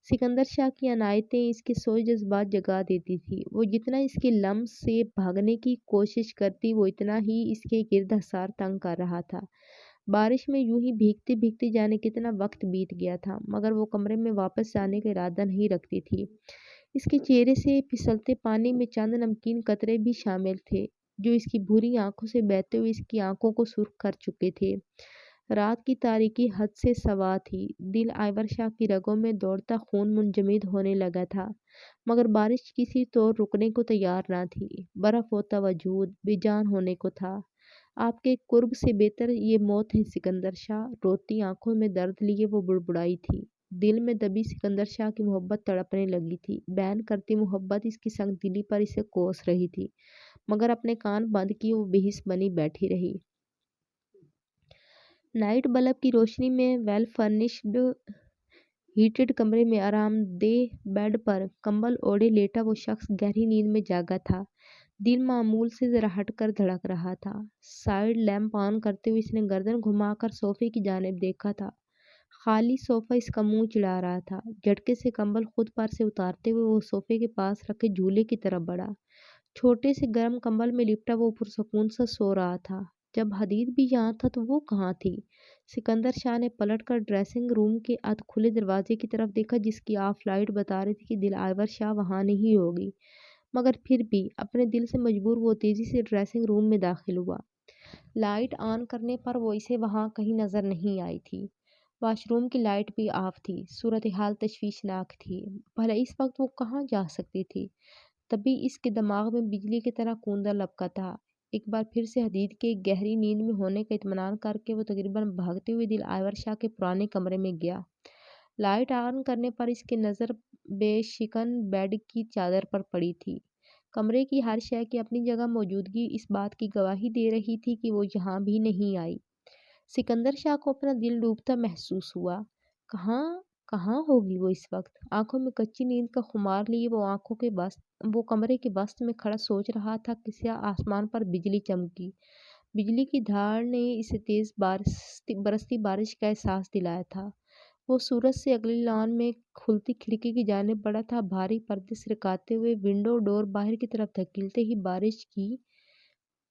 سکندر شاہ کی عنایتیں اس کے سوئے جذبات جگا دیتی تھی۔ وہ جتنا اس کے لمس سے بھاگنے کی کوشش کرتی وہ اتنا ہی اس کے گرد حصار تنگ کر رہا تھا۔ بارش میں یوں ہی بھیگتے بھیگتے جانے کتنا وقت بیت گیا تھا، مگر وہ کمرے میں واپس جانے کا ارادہ نہیں رکھتی تھی۔ اس کے چہرے سے پھسلتے پانی میں چند نمکین قطرے بھی شامل تھے جو اس کی بھوری آنکھوں سے بہتے ہوئے اس کی آنکھوں کو سرخ کر چکے تھے۔ رات کی تاریکی حد سے سوا تھی۔ دل آئیور شاہ کی رگوں میں دوڑتا خون منجمد ہونے لگا تھا، مگر بارش کسی طور رکنے کو تیار نہ تھی۔ برف ہوتا وجود بے جان ہونے کو تھا۔ آپ کے قرب سے بہتر یہ موت ہے سکندر شاہ، روتی آنکھوں میں درد لیے وہ بڑبڑائی تھی۔ دل میں دبی سکندر شاہ کی محبت تڑپنے لگی تھی۔ بیان کرتی محبت اس کی سنگ دلی پر اسے کوس رہی تھی، مگر اپنے کان بند کیے وہ بے حس بنی بیٹھی رہی۔ نائٹ بلب کی روشنی میں ویل فرنشڈ ہیٹڈ کمرے میں آرام دہ بیڈ پر کمبل اوڑھے لیٹا وہ شخص گہری نیند میں جاگا تھا۔ دل معمول سے ذرا ہٹ کر دھڑک رہا تھا۔ سائیڈ لیمپ آن کرتے ہوئے اس نے گردن گھما کر صوفے کی جانب دیکھا تھا۔ خالی صوفہ اس کا منہ چڑھا رہا تھا۔ جھٹکے سے کمبل خود پر سے اتارتے ہوئے وہ صوفے کے پاس رکھے جھولے کی طرف بڑھا۔ چھوٹے سے گرم کمبل میں لپٹا وہ پرسکون سا سو رہا تھا۔ جب حدید بھی یہاں تھا تو وہ کہاں تھی؟ سکندر شاہ نے پلٹ کر ڈریسنگ روم کے ادھ کھلے دروازے کی طرف دیکھا جس کی آف لائٹ بتا رہی تھی کہ دل آئیور شاہ وہاں نہیں ہوگی، مگر پھر بھی اپنے دل سے مجبور وہ تیزی سے ڈریسنگ روم میں داخل ہوا۔ لائٹ آن کرنے پر وہ اسے وہاں کہیں نظر نہیں آئی تھی۔ واش روم کی لائٹ بھی آف تھی۔ صورتحال تشویشناک تھی۔ بھلا اس وقت وہ کہاں جا سکتی تھی؟ تبھی اس کے دماغ میں بجلی کی طرح کوندا لپکا تھا۔ ایک بار پھر سے حدید کے گہری نیند میں ہونے کا اطمینان کر کے وہ تقریباً بھاگتے ہوئے دل آئیور شاہ کے پرانے کمرے میں گیا۔ لائٹ آن کرنے پر اس کی نظر بے شکن بیڈ کی چادر پر پڑی تھی۔ کمرے کی ہر شے کی اپنی جگہ موجودگی اس بات کی گواہی دے رہی تھی کہ وہ یہاں بھی نہیں آئی۔ سکندر شاہ کو اپنا دل ڈوبتا محسوس ہوا۔ کہاں ہوگی وہ اس وقت؟ آنکھوں میں کچی نیند کا خمار لیے وہ کمرے کے وسط میں کھڑا سوچ رہا تھا کہ سیاہ آسمان پر بجلی چمکی۔ بجلی کی دھاڑ نے اسے تیز برستی بارش کا احساس دلایا تھا۔ وہ سورج سے اگلی لان میں کھلتی کھڑکی کی جانب بڑھا تھا۔ بھاری پردے سرکاتے ہوئے ونڈو ڈور باہر کی طرف دھکیلتے ہی بارش کی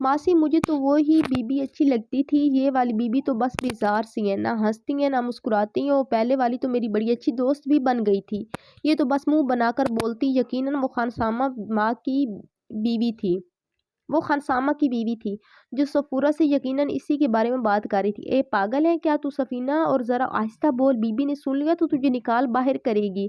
ماسی مجھے تو وہ ہی بیوی اچھی لگتی تھی، یہ والی بیوی تو بس بیزار سی ہیں، نہ ہنستی ہیں نہ مسکراتی ہیں، وہ پہلے والی تو میری بڑی اچھی دوست بھی بن گئی تھی، یہ تو بس منہ بنا کر بولتی، یقیناً وہ خانسامہ ماں کی بیوی تھی، وہ خانسامہ کی بیوی تھی جو سفورہ سے یقیناً اسی کے بارے میں بات کر رہی تھی۔ اے پاگل ہے کیا تو سفینہ، اور ذرا آہستہ بول، بیوی نے سن لیا تو تجھے نکال باہر کرے گی۔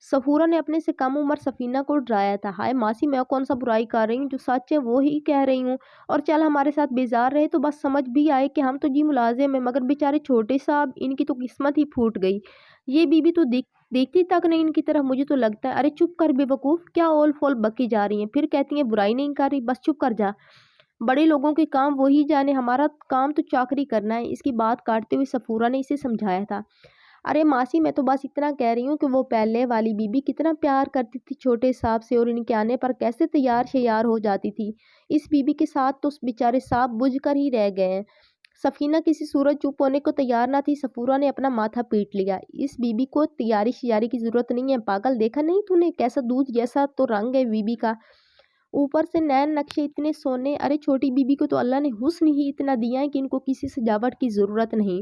سفورہ نے اپنے سے کم عمر سفینہ کو ڈرایا تھا۔ ہائے ماسی میں کون سا برائی کر رہی ہوں، جو سچ ہے وہی کہہ رہی ہوں، اور چل ہمارے ساتھ بیزار رہے تو بس سمجھ بھی آئے کہ ہم تو جی ملازم ہیں، مگر بیچارے چھوٹے صاحب، ان کی تو قسمت ہی پھوٹ گئی، یہ بیوی تو دیکھتی تک نہیں ان کی طرف، مجھے تو لگتا ہے۔ ارے چپ کر بے وقوف، کیا اول فول بکی جا رہی ہیں، پھر کہتی ہیں برائی نہیں کر رہی، بس چپ کر جا، بڑے لوگوں کے کام وہی جانے، ہمارا کام تو چاکری کرنا ہے۔ اس کی بات کاٹتے ہوئے سفورہ نے اسے سمجھایا تھا۔ ارے ماسی میں تو بس اتنا کہہ رہی ہوں کہ وہ پہلے والی بیوی کتنا پیار کرتی تھی چھوٹے صاحب سے، اور ان کے آنے پر کیسے تیار شیار ہو جاتی تھی، اس بیوی کے ساتھ تو بیچارے صاحب بجھ کر ہی رہ گئے ہیں۔ سفینہ کسی صورت چپ ہونے کو تیار نہ تھی، سفورہ نے اپنا ماتھا پیٹ لیا۔ اس بیوی کو تیاری شیاری کی ضرورت نہیں ہے، پاگل، دیکھا نہیں تو نے کیسا دودھ جیسا تو رنگ ہے بیوی کا، اوپر سے نین نقشے اتنے سونے، ارے چھوٹی بیوی کو تو اللہ نے حسن ہی اتنا دیا ہے کہ ان کو کسی سجاوٹ کی ضرورت نہیں۔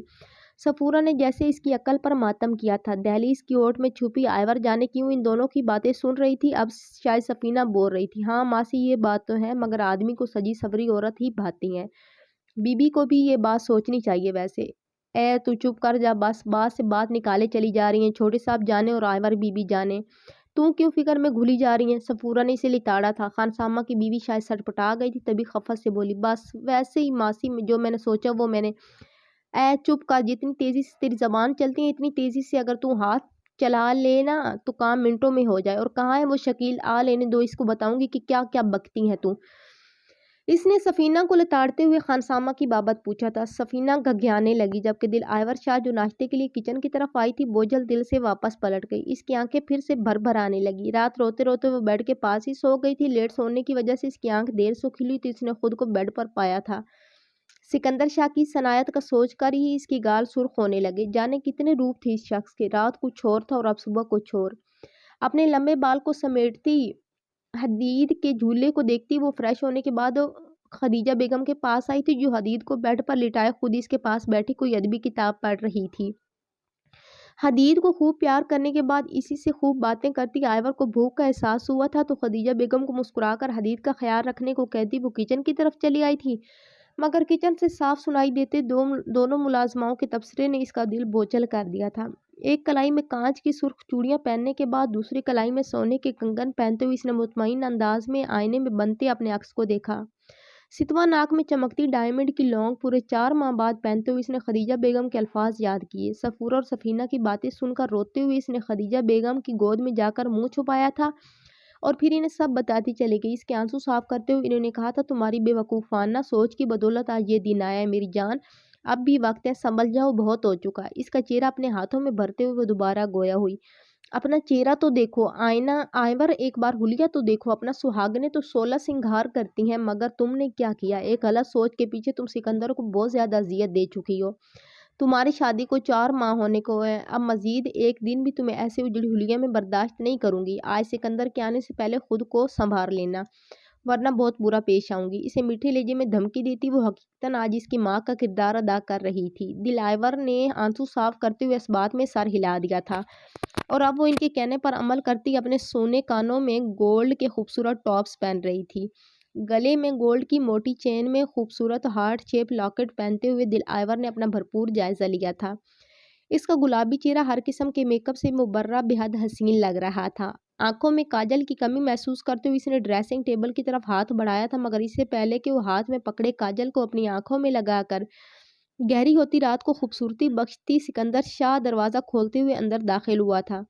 سفورہ نے جیسے اس کی عقل پر ماتم کیا تھا۔ دہلیز کی اوٹ میں چھپی آئیور جانے کیوں ان دونوں کی باتیں سن رہی تھی، اب شاید سفینہ بول رہی تھی، ہاں ماسی یہ بات تو ہے، مگر آدمی کو سجی سوری عورت ہی بھاتی ہے، بی کو بھی یہ بات سوچنی چاہیے ویسے۔ اے تو چپ کر جا، بس بات سے بات نکالے چلی جا رہی ہیں، چھوٹے صاحب جانے اور آئیور بیوی جانے، تو کیوں فکر میں گھلی جا رہی ہیں؟ سفورہ نے اسے لتاڑا تھا۔ خانسامہ کی بیوی شاید سٹپٹا گئی تھی، تبھی خفت سے بولی، بس ویسے ہی ماسی، جو میں نے سوچا وہ میں نے۔ اے چپ کر، جتنی تیزی سے تیری زبان چلتی ہے اتنی تیزی سے اگر تو ہاتھ چلا لینا تو کام منٹوں میں ہو جائے، اور کہاں ہے وہ شکیل، آ لینے دو اس کو، بتاؤں گی کہ کیا کیا بکتی ہے تو۔ اس نے سفینہ کو لتاڑتے ہوئے خانسامہ کی بابت پوچھا تھا۔ سفینہ گھگھیانے لگی، جبکہ دل آئیور شاہ جو ناشتے کے لیے کچن کی طرف آئی تھی بوجھل دل سے واپس پلٹ گئی، اس کی آنکھیں پھر سے بھر بھر آنے لگی۔ رات روتے روتے وہ بیڈ کے پاس ہی سو گئی تھی، لیٹ سونے کی وجہ سے اس کی آنکھ دیر سے کھلی تو اس نے خود کو بیڈ پر پایا تھا۔ سکندر شاہ کی صنعت کا سوچ کر ہی اس کی گال سرخ ہونے لگے، جانے کتنے روپ تھے اس شخص کے، رات کچھ اور تھا اور اب صبح کچھ اور۔ اپنے لمبے بال کو سمیٹتی حدید کے جھولے کو دیکھتی وہ فریش ہونے کے بعد خدیجہ بیگم کے پاس آئی تھی، جو حدید کو بیڈ پر لٹائے خود اس کے پاس بیٹھی کوئی ادبی کتاب پڑھ رہی تھی۔ حدید کو خوب پیار کرنے کے بعد اسی سے خوب باتیں کرتی آئیور کو بھوک کا احساس ہوا تھا، تو خدیجہ بیگم کو مسکرا کر حدید کا خیال رکھنے کو کہتی وہ کچن کی طرف چلی آئی تھی، مگر کچن سے صاف سنائی دیتے دونوں ملازماؤں کے تبصرے نے اس کا دل بوچھل کر دیا تھا۔ ایک کلائی میں کانچ کی سرخ چوڑیاں پہننے کے بعد دوسری کلائی میں سونے کے کنگن پہنتے ہوئے اس نے مطمئن انداز میں آئینے میں بنتے اپنے عکس کو دیکھا۔ ستواں ناک میں چمکتی ڈائمنڈ کی لونگ پورے 4 ماہ بعد پہنتے ہوئے اس نے خدیجہ بیگم کے الفاظ یاد کیے۔ سفورہ اور سفینہ کی باتیں سن کر روتے ہوئے اس نے خدیجہ بیگم کی گود میں جا کر منہ چھپایا تھا اور پھر انہیں سب بتاتی چلی گئی۔ اس کے آنسو صاف کرتے ہوئے انہوں نے کہا تھا، تمہاری بے وقوفانہ سوچ کی بدولت آج یہ دن آیا ہے میری جان، اب بھی وقت ہے، سنبھل جاؤ، بہت ہو چکا۔ اس کا چہرہ اپنے ہاتھوں میں بھرتے ہوئے وہ دوبارہ گویا ہوئی، اپنا چہرہ تو دیکھو آئینہ آئیور، ایک بار حلیہ تو دیکھو اپنا، سہاگنیں تو 16 سنگھار کرتی ہیں، مگر تم نے کیا کیا، ایک غلط سوچ کے پیچھے تم سکندر کو بہت زیادہ اذیت دے چکی ہو، تمہاری شادی کو 4 ماہ ہونے کو ہے، اب مزید ایک دن بھی تمہیں ایسے اجڑی حلیہ میں برداشت نہیں کروں گی، آج سکندر کے آنے سے پہلے خود کو سنبھال لینا، ورنہ بہت برا پیش آؤں گی۔ اسے میٹھے لہجے میں دھمکی دیتی وہ حقیقتاً آج اس کی ماں کا کردار ادا کر رہی تھی۔ دل آئیور نے آنسو صاف کرتے ہوئے اس بات میں سر ہلا دیا تھا، اور اب وہ ان کے کہنے پر عمل کرتی اپنے سونے کانوں میں گولڈ کے خوبصورت ٹاپس پہن رہی تھی، گلے میں گولڈ کی موٹی چین میں خوبصورت ہارٹ شیپ لاکٹ پہنتے ہوئے دل آئیور نے اپنا بھرپور جائزہ لیا تھا۔ اس کا گلابی چہرہ ہر قسم کے میک اپ سے مبرہ بے حد حسین لگ رہا تھا۔ آنکھوں میں کاجل کی کمی محسوس کرتے ہوئے اس نے ڈریسنگ ٹیبل کی طرف ہاتھ بڑھایا تھا، مگر اس سے پہلے کہ وہ ہاتھ میں پکڑے کاجل کو اپنی آنکھوں میں لگا کر گہری ہوتی رات کو خوبصورتی بخشتی، سکندر شاہ دروازہ کھولتے ہوئے اندر داخل ہوا تھا۔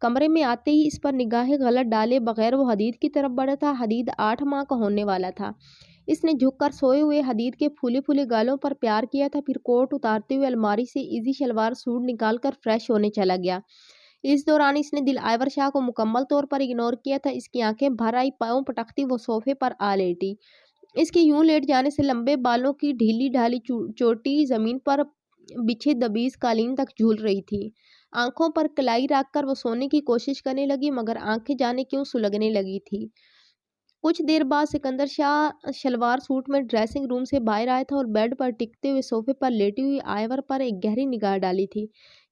کمرے میں آتے ہی اس پر نگاہ غلط ڈالے بغیر وہ حدید کی طرف بڑھا تھا۔ حدید 8 ماہ کا ہونے والا تھا۔ اس نے جھک کر سوئے ہوئے حدید کے پھولے پھولے گالوں پر پیار کیا تھا، پھر کوٹ اتارتے ہوئے الماری سے ایزی شلوار سوٹ نکال کر فریش ہونے چلا گیا۔ اس دوران اس نے دل آئیور شاہ کو مکمل طور پر اگنور کیا تھا۔ اس کی آنکھیں بھر آئی، پاؤں پٹکتی وہ صوفے پر آ لیٹی۔ اس کے یوں لیٹ جانے سے لمبے بالوں کی ڈھیلی ڈھالی چوٹی زمین پر بچھے دبیز قالین تک جھول رہی تھی۔ آنکھوں پر کلائی رکھ کر وہ سونے کی کوشش کرنے لگی، مگر آنکھیں جانے کیوں سلگنے لگی تھی۔ کچھ دیر بعد سکندر شاہ شلوار سوٹ میں ڈریسنگ روم سے باہر آیا تھا اور بیڈ پر ٹکتے ہوئے صوفے پر لیٹی ہوئی آئیور پر ایک گہری نگاہ ڈالی تھی۔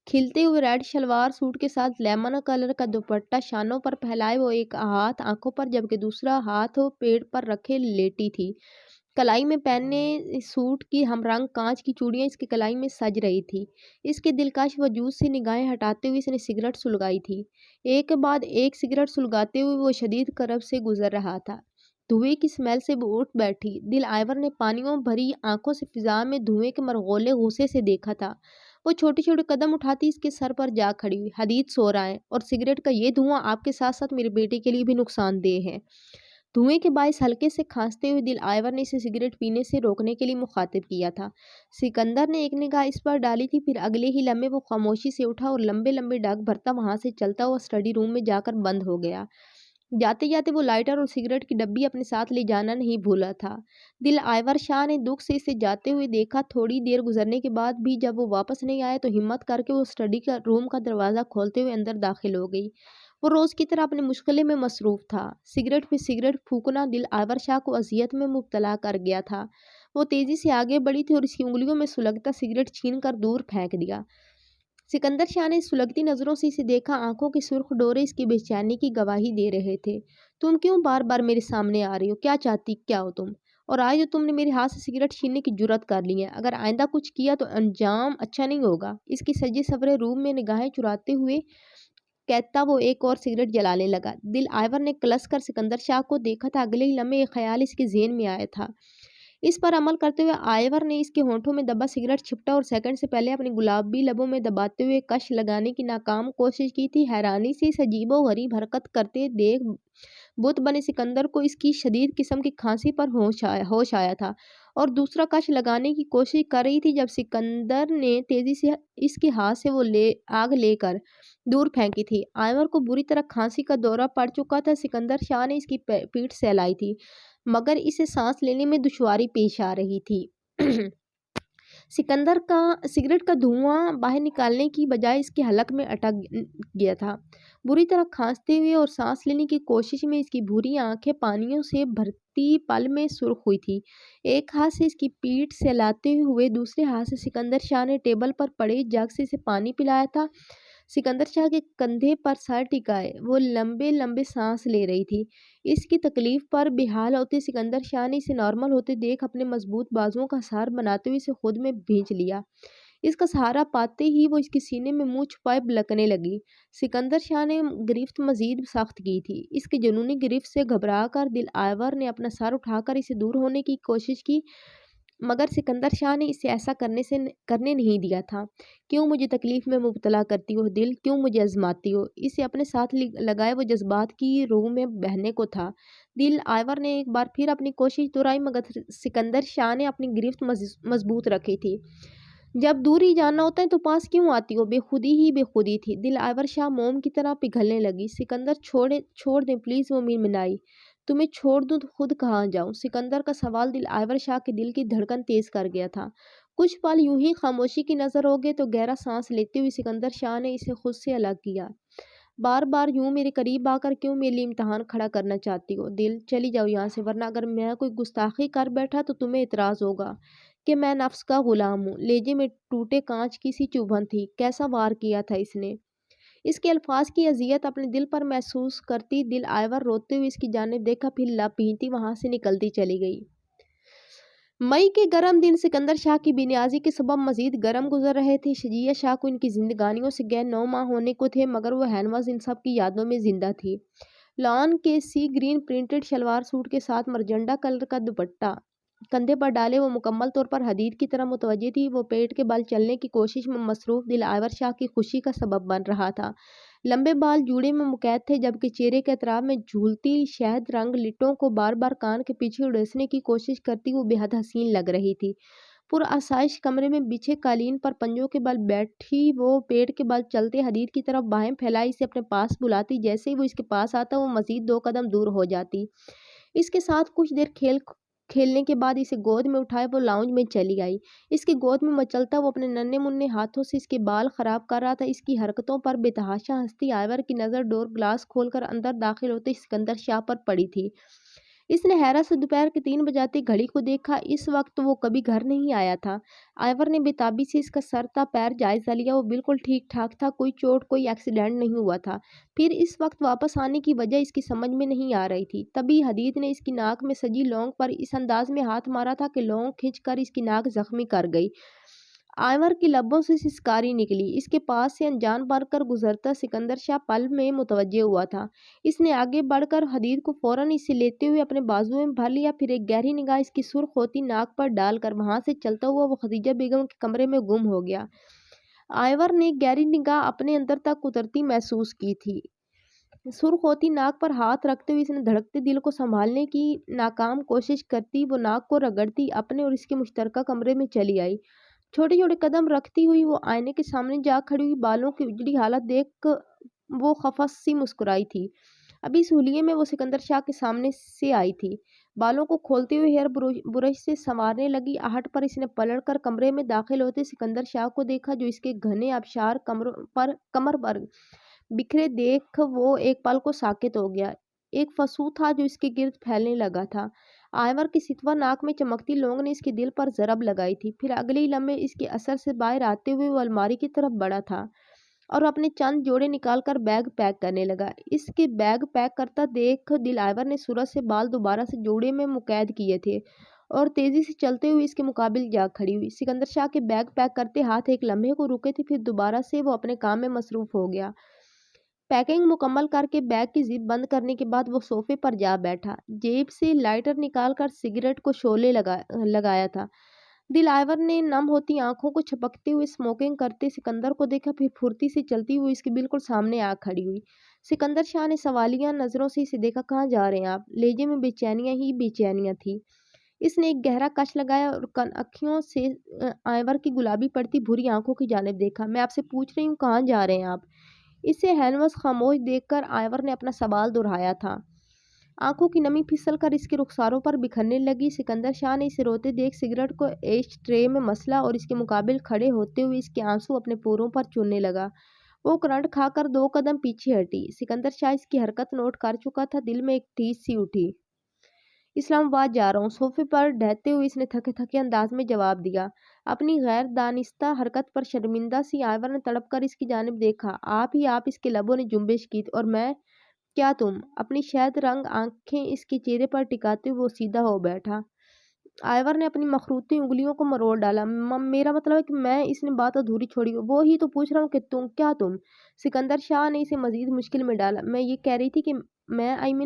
کھلتے ہوئے ریڈ شلوار سوٹ کے ساتھ لیمن کلر کا دوپٹہ شانوں پر پھیلائے وہ ایک ہاتھ آنکھوں پر جبکہ دوسرا ہاتھ پیٹ پر رکھے لیٹی تھی۔ کلائی میں پہنے سوٹ کی ہم رنگ کانچ کی چوڑیاں اس کی کلائی میں سج رہی تھی۔ اس کے دلکش وجود سے نگاہیں ہٹاتے ہوئے اس نے سگریٹ سلگائی تھی۔ ایک کے بعد ایک سگریٹ سلگاتے ہوئے وہ شدید کرب سے گزر رہا تھا۔ دھوئے کی سمیل سے وہ اٹھ بیٹھی۔ دل آئیور نے پانیوں بھری آنکھوں سے فضا میں دھوئے کے مرغولے غصے سے دیکھا تھا۔ وہ چھوٹے چھوٹے قدم اٹھاتی اس کے سر پر جا کھڑی ہوئی۔ حدید سو رہا ہے اور سگریٹ کا یہ دھواں آپ کے ساتھ ساتھ میرے بیٹے کے لیے بھی نقصان دہ ہے۔ دھوئے کے باعث ہلکے سے کھانستے ہوئے دل آئیور نے اسے سگریٹ پینے سے روکنے کے لیے مخاطب کیا تھا۔ سکندر نے ایک نگاہ اس پر ڈالی تھی، پھر اگلے ہی لمحے وہ خاموشی سے اٹھا اور لمبے لمبے ڈگ بھرتا وہاں سے چلتا ہوا اسٹڈی روم میں جا کر بند ہو گیا۔ جاتے جاتے وہ لائٹر اور سگریٹ کی ڈبی اپنے ساتھ لے جانا نہیں بھولا تھا۔ دل آئیور شاہ نے دکھ سے اسے جاتے ہوئے دیکھا۔ تھوڑی دیر گزرنے کے بعد بھی جب وہ واپس نہیں آیا تو ہمت کر کے وہ اسٹڈی روم کا دروازہ کھولتے ہوئے اندر داخل ہو گئی۔ وہ روز کی طرح اپنے مشغلے میں مصروف تھا۔ سگریٹ پہ سگریٹ پھونکنا دل آئیور شاہ کو اذیت میں مبتلا کر گیا تھا۔ وہ تیزی سے آگے بڑھی تھی اور اس کی انگلیوں میں سلگتا سگریٹ چھین کر دور پھینک دیا۔ سکندر شاہ نے سلگتی نظروں سے اسے دیکھا۔ آنکھوں کے سرخ ڈورے اس کی بے چینی کی گواہی دے رہے تھے۔ تم کیوں بار بار میرے سامنے آ رہی ہو؟ کیا چاہتی کیا ہو تم؟ اور آج جو تم نے میرے ہاتھ سے سگریٹ چھیننے کی جرات کر لی ہے، اگر آئندہ کچھ کیا تو انجام اچھا نہیں ہوگا۔ اس کی سجے سورے روم میں نگاہیں چراتے ہوئے کہتا وہ ایک اور سگریٹ جلانے لگا۔ دل آئیور نے کلس کر سکندر شاہ کو دیکھا تھا۔ اگلے ہی لمحے ایک خیال اس کے ذہن میں آیا تھا۔ اس پر عمل کرتے ہوئے آئیور نے اس کے ہونٹوں میں دبا سگریٹ چھپٹا اور سیکنڈ سے پہلے اپنی گلابی لبوں میں دباتے ہوئے کش لگانے کی ناکام کوشش کی تھی۔ حیرانی سے اس عجیب و غریب حرکت کرتے دیکھ بت بنے سکندر کو اس کی شدید قسم کی کھانسی پر ہوش آیا تھا اور دوسرا کش لگانے کی کوشش کر رہی تھی جب سکندر نے تیزی سے اس کے ہاتھ سے وہ آگ لے کر دور پھینکی تھی۔ آئیور کو بری طرح کھانسی کا دورہ پڑ چکا تھا۔ سکندر شاہ نے اس کی پیٹھ سہلائی تھی مگر اسے سانس لینے میں دشواری پیش آ رہی تھی۔ سکندر کا سگریٹ کا دھواں باہر نکالنے کی بجائے اس کے حلق میں اٹک گیا تھا۔ بری طرح کھانستے ہوئے اور سانس لینے کی کوشش میں اس کی بھوری آنکھیں پانیوں سے بھرتی پل میں سرخ ہوئی تھی۔ ایک ہاتھ سے اس کی پیٹھ سہلاتے ہوئے دوسرے ہاتھ سے سکندر شاہ نے ٹیبل پر پڑے جگ سے اسے پانی پلایا تھا۔ سکندر شاہ کے کندھے پر سر ٹکائے وہ لمبے لمبے سانس لے رہی تھی۔ اس کی تکلیف پر بے حال ہوتے سکندر شاہ نے اسے نارمل ہوتے دیکھ اپنے مضبوط بازوؤں کا سہارا بناتے ہوئے اسے خود میں بھینچ لیا۔ اس کا سہارا پاتے ہی وہ اس کے سینے میں منہ چھپائے بلکنے لگی۔ سکندر شاہ نے گرفت مزید سخت کی تھی۔ اس کی جنونی گرفت سے گھبرا کر دل آئیور نے اپنا سر اٹھا کر اسے دور ہونے کی کوشش کی مگر سکندر شاہ نے اسے ایسا کرنے نہیں دیا تھا۔ کیوں مجھے تکلیف میں مبتلا کرتی ہو دل؟ کیوں مجھے آزماتی ہو؟ اسے اپنے ساتھ لگائے وہ جذبات کی روح میں بہنے کو تھا۔ دل آئیور نے ایک بار پھر اپنی کوشش دہرائی مگر سکندر شاہ نے اپنی گرفت مضبوط رکھی تھی۔ جب دور ہی جانا ہوتا ہے تو پاس کیوں آتی ہو؟ بے خودی ہی بے خودی تھی۔ دل آئیور شاہ موم کی طرح پگھلنے لگی۔ سکندر چھوڑ دیں پلیز، وہ منمنائی۔ تمہیں چھوڑ دوں تو خود کہاں جاؤں؟ سکندر کا سوال دل آئیور شاہ کے دل کی دھڑکن تیز کر گیا تھا۔ کچھ پل یوں ہی خاموشی کی نظر ہو گئے تو گہرا سانس لیتے ہوئے سکندر شاہ نے اسے خود سے الگ کیا۔ بار بار یوں میرے قریب آ کر کیوں میرے لیے امتحان کھڑا کرنا چاہتی ہو دل؟ چلی جاؤ یہاں سے ورنہ اگر میں کوئی گستاخی کر بیٹھا تو تمہیں اعتراض ہوگا کہ میں نفس کا غلام ہوں۔ لہجے میں ٹوٹے کانچ کی سی چبھن تھی۔ کیسا وار کیا تھا اس نے؟ اس کے الفاظ کی اذیت اپنے دل پر محسوس کرتی دل آئیور روتے ہوئے اس کی جانب دیکھا پھر لب بھینتی وہاں سے نکلتی چلی گئی۔ مئی کے گرم دن سکندر شاہ کی بے نیازی کے سبب مزید گرم گزر رہے تھے۔ شجیہ شاہ کو ان کی زندگانیوں سے گئے 9 ماہ ہونے کو تھے مگر وہ ہینوز ان سب کی یادوں میں زندہ تھی۔ لان کے سی گرین پرنٹڈ شلوار سوٹ کے ساتھ مرجنڈا کلر کا دوپٹہ کندھے پر ڈالے وہ مکمل طور پر حدید کی طرح متوجہ تھی۔ وہ پیٹ کے بل چلنے کی کوشش میں مصروف دل آئیور شاہ کی خوشی کا سبب بن رہا تھا۔ لمبے بال جوڑے میں مقید تھے جبکہ چہرے کے اطراف میں جھولتی شہد رنگ لٹوں کو بار بار کان کے پیچھے اڑیسنے کی کوشش کرتی وہ بے حد حسین لگ رہی تھی۔ پرآسائش کمرے میں بچھے قالین پر پنجوں کے بل بیٹھی وہ پیٹ کے بل چلتے حدید کی طرف باہیں پھیلائی اسے اپنے پاس بلاتی۔ جیسے ہی وہ اس کے پاس آتا وہ مزید 2 قدم دور ہو جاتی۔ اس کے ساتھ کچھ دیر کھیلنے کے بعد اسے گود میں اٹھائے وہ لاؤنج میں چلی آئی۔ اس کی گود میں مچلتا وہ اپنے ننھے منھے ہاتھوں سے اس کے بال خراب کر رہا تھا۔ اس کی حرکتوں پر بے تحاشا ہنستی آئیور کی نظر ڈور گلاس کھول کر اندر داخل ہوتے سکندر شاہ پر پڑی تھی۔ اس نے حیرت سے دوپہر کے 3 بجاتے گھڑی کو دیکھا۔ اس وقت وہ کبھی گھر نہیں آیا تھا۔ آئیور نے بےتابی سے اس کا سر تا پیر جائزہ لیا۔ وہ بالکل ٹھیک ٹھاک تھا، کوئی چوٹ کوئی ایکسیڈنٹ نہیں ہوا تھا۔ پھر اس وقت واپس آنے کی وجہ اس کی سمجھ میں نہیں آ رہی تھی۔ تبھی حدید نے اس کی ناک میں سجی لونگ پر اس انداز میں ہاتھ مارا تھا کہ لونگ کھنچ کر اس کی ناک زخمی کر گئی۔ آئیور کی لبوں سے سسکاری نکلی۔ اس کے پاس سے انجان بن کر گزرتا سکندر شاہ پل میں متوجہ ہوا تھا۔ اس نے آگے بڑھ کر حدید کو فوراً اسے لیتے ہوئے اپنے بازو میں بھر لیا، پھر ایک گہری نگاہ اس کی سرخ ہوتی ناک پر ڈال کر وہاں سے چلتا ہوا وہ خدیجہ بیگم کے کمرے میں گم ہو گیا۔ آئیور نے گہری نگاہ اپنے اندر تک اترتی محسوس کی تھی۔ سرخ ہوتی ناک پر ہاتھ رکھتے ہوئے اس نے دھڑکتے دل کو سنبھالنے کی ناکام کوشش کرتی وہ ناک کو رگڑتی اپنے اور اس کے مشترکہ کمرے میں چلی آئی۔ چھوٹے چھوٹے قدم رکھتی ہوئی وہ آئینے کے سامنے جا کھڑی ہوئی۔ بالوں کی اجڑی حالت دیکھ وہ خفش سی مسکرائی تھی۔ ابھی اس حلیے میں وہ سکندر شاہ کے سامنے سے آئی تھی۔ بالوں کو کھولتے ہوئے ہیئر برش سے سنوارنے لگی۔ آہٹ پر اس نے پلٹ کر کمرے میں داخل ہوتے سکندر شاہ کو دیکھا، جو اس کے گھنے آبشار کمر پر بکھرے دیکھ وہ ایک پل کو ساکت ہو گیا۔ ایک فسوں تھا جو اس کے گرد پھیلنے لگا تھا۔ آئیور کی ستوہ ناک میں چمکتی لونگ نے اس کے دل پر ضرب لگائی تھی۔ پھر اگلے ہی لمحے اس کے اثر سے باہر آتے ہوئے وہ الماری کی طرف بڑھا تھا اور اپنے چند جوڑے نکال کر بیگ پیک کرنے لگا۔ اس کے بیگ پیک کرتا دیکھ دل آئیور نے صورت سے بال دوبارہ سے جوڑے میں مقید کیے تھے اور تیزی سے چلتے ہوئے اس کے مقابل جا کھڑی ہوئی۔ سکندر شاہ کے بیگ پیک کرتے ہاتھ ایک لمحے کو رکے تھے، پھر دوبارہ سے وہ اپنے کام میں مصروف ہو گیا۔ پیکنگ مکمل کر کے بیگ کی زپ بند کرنے کے بعد وہ صوفے پر جا بیٹھا۔ جیب سے لائٹر نکال کر سگریٹ کو شعلے لگایا تھا۔ دل آئیور نے نم ہوتی آنکھوں کو چھپکتے ہوئے اسموکنگ کرتے سکندر کو دیکھا، پھر پھرتی سے چلتی ہوئی اس کے بالکل سامنے آ کھڑی ہوئی۔ سکندر شاہ نے سوالیہ نظروں سے اسے دیکھا۔ کہاں جا رہے ہیں آپ؟ لہجے میں بے چینیاں ہی بے چینیاں تھی۔ اس نے ایک گہرا کش لگایا اور اکھیوں سے آئیور کی گلابی پڑتی بھوری آنکھوں کی جانب دیکھا۔ میں آپ سے پوچھ رہی ہوں کہاں جا رہے ہیں آپ؟ اسے ہینوس خاموش دیکھ کر آئیور نے اپنا سوال دہرایا تھا۔ آنکھوں کی نمی پھسل کر اس کے رخساروں پر بکھرنے لگی۔ سکندر شاہ نے اسے روتے دیکھ سگریٹ کو ایش ٹرے میں مسلا اور اس کے مقابل کھڑے ہوتے ہوئے اس کے آنسو اپنے پوروں پر چونے لگا۔ وہ کرنٹ کھا کر 2 قدم پیچھے ہٹی۔ سکندر شاہ اس کی حرکت نوٹ کر چکا تھا۔ دل میں ایک ٹھیس سی اٹھی۔ اسلام آباد جا رہا ہوں، صوفے پر ڈھہتے ہوئے اس نے تھکے تھکے انداز میں جواب دیا۔ اپنی غیر دانستہ حرکت پر شرمندہ سی آئیور نے تڑپ کر اس کی جانب دیکھا۔ آپ اس کے لبوں نے جنبش کی اور میں کیا تم؟ اپنی شہد رنگ آنکھیں اس کے چہرے پر ٹکاتے ہوئے وہ سیدھا ہو بیٹھا۔ آئیور نے اپنی مخروطی انگلیوں کو مروڑ ڈالا۔ میرا مطلب ہے کہ میں، اس نے بات ادھوری چھوڑی۔ وہ ہی تو پوچھ رہا ہوں کہ تم؟ سکندر شاہ نے اسے مزید مشکل میں ڈالا۔ میں یہ کہہ رہی تھی کہ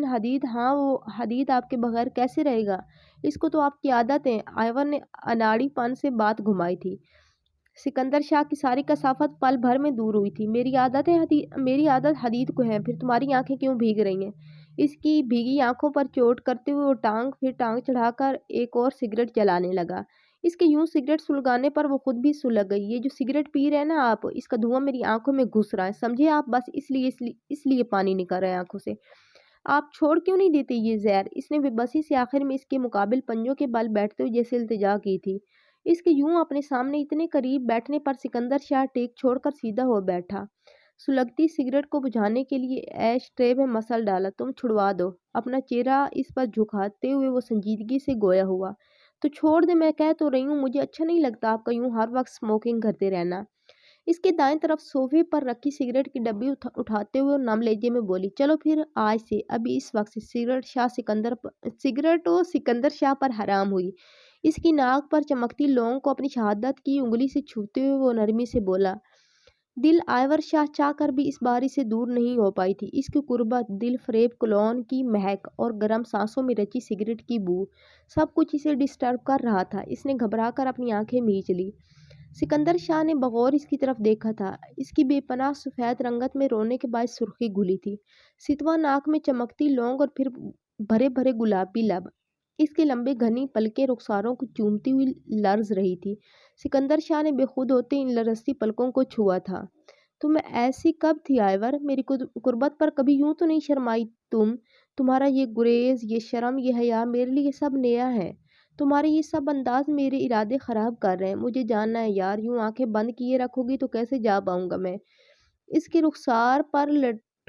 حدید، ہاں وہ حدید آپ کے بغیر کیسے رہے گا؟ اس کو تو آپ کی عادت ہے۔ آئیور نے اناڑی پن سے بات گھمائی تھی۔ سکندر شاہ کی ساری کثافت پل بھر میں دور ہوئی تھی۔ میری عادت حدید کو ہے، پھر تمہاری آنکھیں کیوں بھیگ رہی ہیں؟ اس کی بھیگی آنکھوں پر چوٹ کرتے ہوئے وہ ٹانگ چڑھا کر ایک اور سگریٹ جلانے لگا۔ اس کے یوں سگریٹ سلگانے پر وہ خود بھی سلگ گئی۔ یہ جو سگریٹ پی رہے ہیں نا آپ، اس کا دھواں میری آنکھوں میں گھس رہا ہے، سمجھے آپ؟ بس اس لیے پانی نکل رہا ہے آنکھوں سے۔ آپ چھوڑ کیوں نہیں دیتے یہ زہر؟ اس نے بے بسی سے آخر میں اس کے مقابل پنجوں کے بل بیٹھتے ہوئے جیسے التجا کی تھی۔ اس کے یوں اپنے سامنے اتنے قریب بیٹھنے پر سکندر شاہ ٹیک چھوڑ کر سیدھا ہو بیٹھا۔ سلگتی سگریٹ کو بجھانے کے لیے ایش ٹرے میں مسل ڈالا۔ تم چھڑوا دو۔ اپنا چہرہ اس پر جھکاتے ہوئے وہ سنجیدگی سے گویا ہوا۔ تو چھوڑ دے، میں کہہ تو رہی ہوں، مجھے اچھا نہیں لگتا آپ کا یوں ہر وقت اسموکنگ کرتے رہنا۔ اس کے دائیں طرف صوفے پر رکھی سگریٹ کی ڈبی اٹھاتے ہوئے اور نم لہجے میں بولی، چلو پھر آج سے، ابھی اس وقت سے سگریٹ سکندر شاہ پر حرام ہوئی۔ اس کی ناک پر چمکتی لونگ کو اپنی شہادت کی انگلی سے چھوتے ہوئے وہ نرمی سے بولا۔ دل آئیور شاہ چاہ کر بھی اس باری سے دور نہیں ہو پائی تھی۔ اس کی قربت، دل فریب کولون کی مہک اور گرم سانسوں میں رچی سگریٹ کی بو، سب کچھ اسے ڈسٹرب کر رہا تھا۔ اس نے گھبرا کر اپنی آنکھیں میچ لی۔ سکندر شاہ نے بغور اس کی طرف دیکھا تھا۔ اس کی بے پناہ سفید رنگت میں رونے کے باعث سرخی گھلی تھی۔ ستوہ ناک میں چمکتی لونگ اور پھر بھرے بھرے گلابی لب، اس کے لمبے گھنی پلکیں رخساروں کو چومتی ہوئی لرز رہی تھی۔ سکندر شاہ نے بے خود ہوتے ان لرزتی پلکوں کو چھوا تھا۔ تم ایسی کب تھی آئیور؟ میری قربت پر کبھی یوں تو نہیں شرمائی تمہارا یہ گریز، یہ شرم، یہ حیا، میرے لیے سب نیا ہے۔ تمہارے یہ سب انداز میرے ارادے خراب کر رہے ہیں۔ مجھے جاننا ہے یار، یوں آنکھیں بند کیے رکھو گی تو کیسے جا پاؤں گا میں؟ اس کے رخسار پر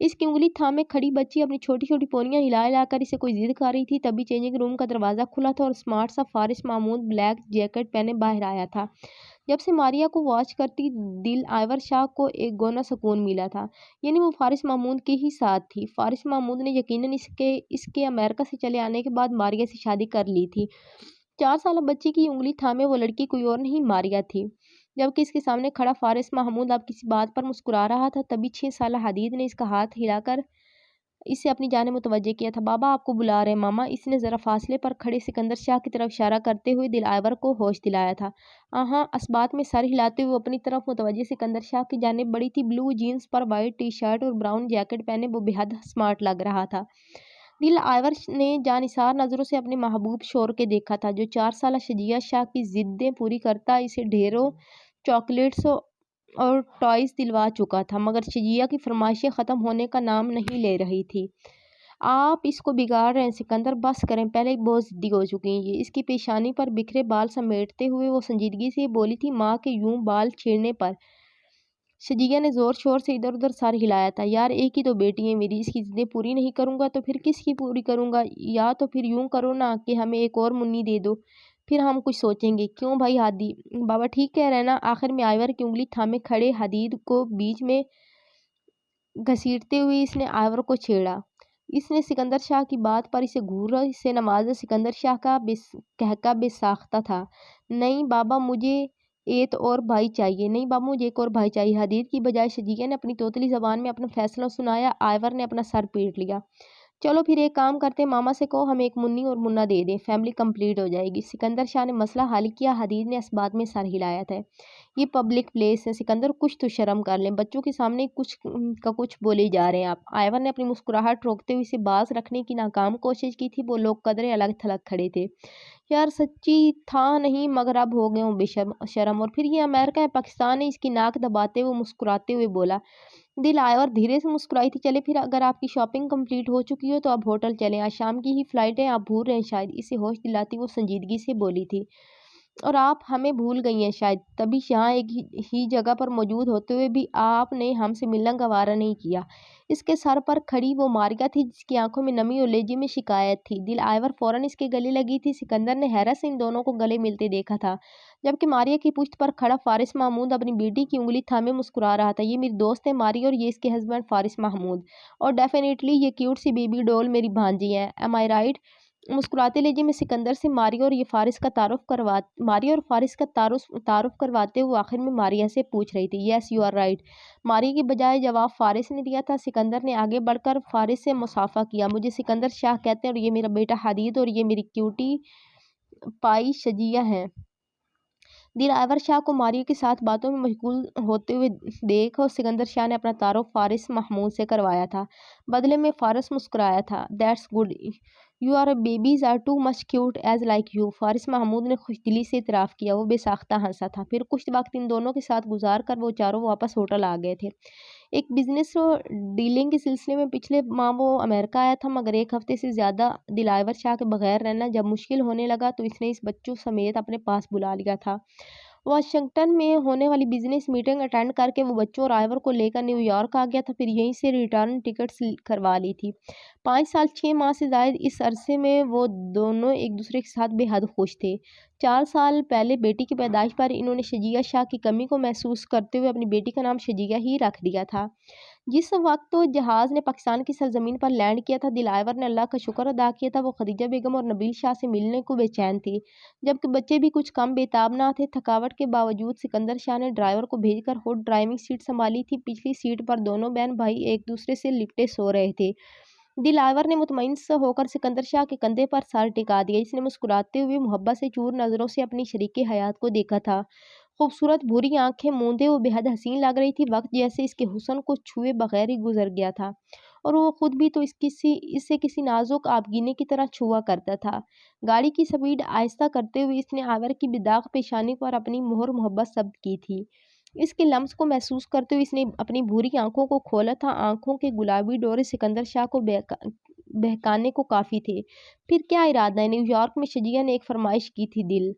اس کی انگلی تھامے کھڑی بچی اپنی چھوٹی چھوٹی پونیاں ہلا ہلا کر اسے کوئی ضد کر رہی تھی۔ تبھی چینجنگ روم کا دروازہ کھلا تھا اور اسمارٹ سا فارس محمود بلیک جیکٹ پہنے باہر آیا تھا۔ جب سے ماریا کو واچ کرتی دل آئور شاہ کو ایک گونا سکون ملا تھا، یعنی وہ فارس محمود کے ہی ساتھ تھی۔ فارس محمود نے یقیناً اس کے امریکہ سے چلے آنے کے بعد ماریا سے شادی کر لی تھی۔ 4 سالہ بچی کی انگلی تھامے وہ لڑکی کوئی اور نہیں ماریا تھی، جبکہ اس کے سامنے کھڑا فارس محمود اب کسی بات پر مسکرا رہا تھا۔ تبھی 6 سالہ حدید نے اس کا ہاتھ ہلا کر اسے اپنی جانب متوجہ کیا تھا۔ بابا آپ کو بلا رہے ہیں ماما، اس نے ذرا فاصلے پر کھڑے سکندر شاہ کی طرف اشارہ کرتے ہوئے دل آور کو ہوش دلایا تھا۔ ہاں، اسبات میں سر ہلاتے ہوئے اپنی طرف متوجہ سکندر شاہ کی جانب بڑھی تھی۔ بلو جینز پر وائٹ ٹی شرٹ اور براؤن جیکٹ پہنے وہ بے حد سمارٹ لگ رہا تھا۔ دل آور نے جانثار نظروں سے اپنے محبوب شور کے دیکھا تھا، جو 4 سالہ شجیہ شاہ کی ضدیں پوری کرتا اسے ڈھیروں چاکلیٹس اور ٹوائز دلوا چکا تھا، مگر شجیہ کی فرمائشیں ختم ہونے کا نام نہیں لے رہی تھی۔ آپ اس کو بگاڑ رہے ہیں سکندر، بس کریں، پہلے ہی بہت ضدی ہو چکی ہیں یہ۔ اس کی پیشانی پر بکھرے بال سمیٹتے ہوئے وہ سنجیدگی سے بولی تھی، ماں کے یوں بال چھیڑنے پر شجیہ نے زور شور سے ادھر ادھر سر ہلایا تھا۔ یار ایک ہی تو بیٹی ہے میری، اس کی ضدیں پوری نہیں کروں گا تو پھر کس کی پوری کروں گا؟ یا تو پھر یوں کرو نا کہ ہمیں ایک اور منی دے دو، پھر ہم کچھ سوچیں گے۔ کیوں بھائی ہادی؟ بابا ٹھیک کہہ رہے ہیں نا؟ آخر میں آئور کی انگلی تھامے کھڑے حدید کو بیچ میں گھسیٹتے ہوئے اس نے آئور کو چھیڑا۔ اس نے سکندر شاہ کی بات پر اسے غور سے نوازا۔ سکندر شاہ کا کہکا بے ساختہ تھا۔ نہیں بابا مجھے ایک اور بھائی چاہیے، نہیں بابا مجھے ایک اور بھائی چاہیے۔ حدید کی بجائے شجیہ نے اپنی توتلی زبان میں اپنا فیصلہ سنایا۔ آئور نے اپنا سر پیٹ لیا۔ چلو پھر ایک کام کرتے ہیں، ماما سے کہو ہمیں ایک منی اور منا دے دیں، فیملی کمپلیٹ ہو جائے گی۔ سکندر شاہ نے مسئلہ حل کیا۔ حدید نے اسبات میں سر ہلایا تھا۔ یہ پبلک پلیس ہے سکندر، کچھ تو شرم کر لیں، بچوں کے سامنے کچھ بولے جا رہے ہیں آپ۔ آئور نے اپنی مسکراہٹ روکتے ہوئے اسے باز رکھنے کی ناکام کوشش کی تھی۔ وہ لوگ قدرے الگ تھلگ کھڑے تھے۔ یار سچی تھا نہیں، مگر اب ہو گئے ہوں بے شرم، اور پھر یہ امریکہ ہے پاکستان ہے؟ اس کی ناک دباتے ہوئے مسکراتے ہوئے بولا۔ دل آئور دھیرے سے مسکرائی تھی۔ چلے پھر اگر آپ کی شاپنگ کمپلیٹ ہو چکی ہو تو اب ہوٹل چلیں، آج شام کی ہی فلائٹ ہے، آپ بھول رہے ہیں شاید، اسے ہوش دلاتی وہ سنجیدگی سے بولی تھی۔ اور آپ ہمیں بھول گئی ہیں شاید، تبھی یہاں ایک ہی جگہ پر موجود ہوتے ہوئے بھی آپ نے ہم سے ملنا گوارا نہیں کیا۔ اس کے سر پر کھڑی وہ ماریا تھی جس کی آنکھوں میں نمی اور لہجے میں شکایت تھی۔ دل آئور فوراً اس کے گلے لگی تھی۔ سکندر نے حیرت سے ان دونوں کو گلے ملتے دیکھا تھا، جبکہ ماریا کی پشت پر کھڑا فارس محمود اپنی بیٹی کی انگلی تھامے مسکرا رہا تھا۔ یہ میری دوست ہے ماریا، اور یہ اس کے ہسبینڈ فارس محمود، اور ڈیفینیٹلی یہ کیوٹ سی بیبی ڈول میری بھانجی ہے، ایم آئی رائٹ؟ مسکراتے لہجے میں سکندر سے ماریا اور فارس کا تعارف کرواتے ہوئے آخر میں ماریا سے پوچھ رہی تھی۔ یس یو آر رائٹ، ماریا کی بجائے جواب فارس نے دیا تھا۔ سکندر نے آگے بڑھ کر فارس سے مصافحہ کیا۔ مجھے سکندر شاہ کہتے ہیں، اور یہ میرا بیٹا حدید، اور یہ میری کیوٹی پائی شجیہ ہے۔ دل آئور شاہ کو ماریا کے ساتھ باتوں میں مشغول ہوتے ہوئے دیکھ سکندر شاہ نے اپنا تعارف فارس محمود سے کروایا تھا۔ بدلے میں فارس مسکرایا تھا۔ That's good, your babies are too much cute as like you, Faris Mahmood نے خوش دلی سے اعتراف کیا۔ وہ بے ساختہ ہنسا تھا۔ پھر کچھ وقت ان دونوں کے ساتھ گزار کر وہ چاروں واپس ہوٹل آ گئے تھے۔ ایک بزنس ڈیلنگ کے سلسلے میں پچھلے ماہ وہ امریکہ آیا تھا، مگر ایک ہفتے سے زیادہ دل آئور شاہ کے بغیر رہنا جب مشکل ہونے لگا تو اس نے اس بچوں سمیت اپنے پاس بلا لیا تھا۔ واشنگٹن میں ہونے والی بزنس میٹنگ اٹینڈ کر کے وہ بچوں اور آئور کو لے کر نیو یارک آ گیا تھا، پھر یہیں سے ریٹرن ٹکٹس کروا لی تھی۔ 5 سال 6 ماہ سے زائد اس عرصے میں وہ دونوں ایک دوسرے کے ساتھ بے حد خوش تھے۔ 4 سال پہلے بیٹی کی پیدائش پر انہوں نے شجیہ شاہ کی کمی کو محسوس کرتے ہوئے اپنی بیٹی کا نام شجیہ ہی رکھ دیا تھا۔ جس وقت تو جہاز نے پاکستان کی سرزمین پر لینڈ کیا تھا، دل آئور نے اللہ کا شکر ادا کیا تھا۔ وہ خدیجہ بیگم اور نبیل شاہ سے ملنے کو بے چین تھی، جبکہ بچے بھی کچھ کم بے تاب نہ تھے۔ تھکاوٹ کے باوجود سکندر شاہ نے ڈرائیور کو بھیج کر خود ڈرائیونگ سیٹ سنبھالی تھی۔ پچھلی سیٹ پر دونوں بہن بھائی ایک دوسرے سے لپٹے سو رہے تھے۔ دل آئور نے مطمئن سا ہو کر سکندر شاہ کے کندھے پر سر ٹکا دیا۔ اس نے مسکراتے ہوئے محبت سے چور نظروں سے اپنی شریک حیات کو دیکھا تھا۔ خوبصورت بھوری آنکھیں موندے وہ بے حد حسین لگ رہی تھی۔ وقت جیسے اس کے حسن کو چھوئے بغیر ہی گزر گیا تھا، اور وہ خود بھی تو اس سے کسی نازک آبگینے کی طرح چھوا کرتا تھا۔ گاڑی کی سپیڈ آہستہ کرتے ہوئے اس نے آئور کی بے داغ پیشانی پر اپنی مہر محبت ثبت کی تھی۔ اس کے لمس کو محسوس کرتے ہوئے اس نے اپنی بھوری آنکھوں کو کھولا تھا۔ آنکھوں کے گلابی ڈورے سکندر شاہ کو بہکانے کو کافی تھے۔ پھر کیا ارادہ ہے؟ نیو یارک میں شجیہ نے ایک فرمائش کی تھی۔ دل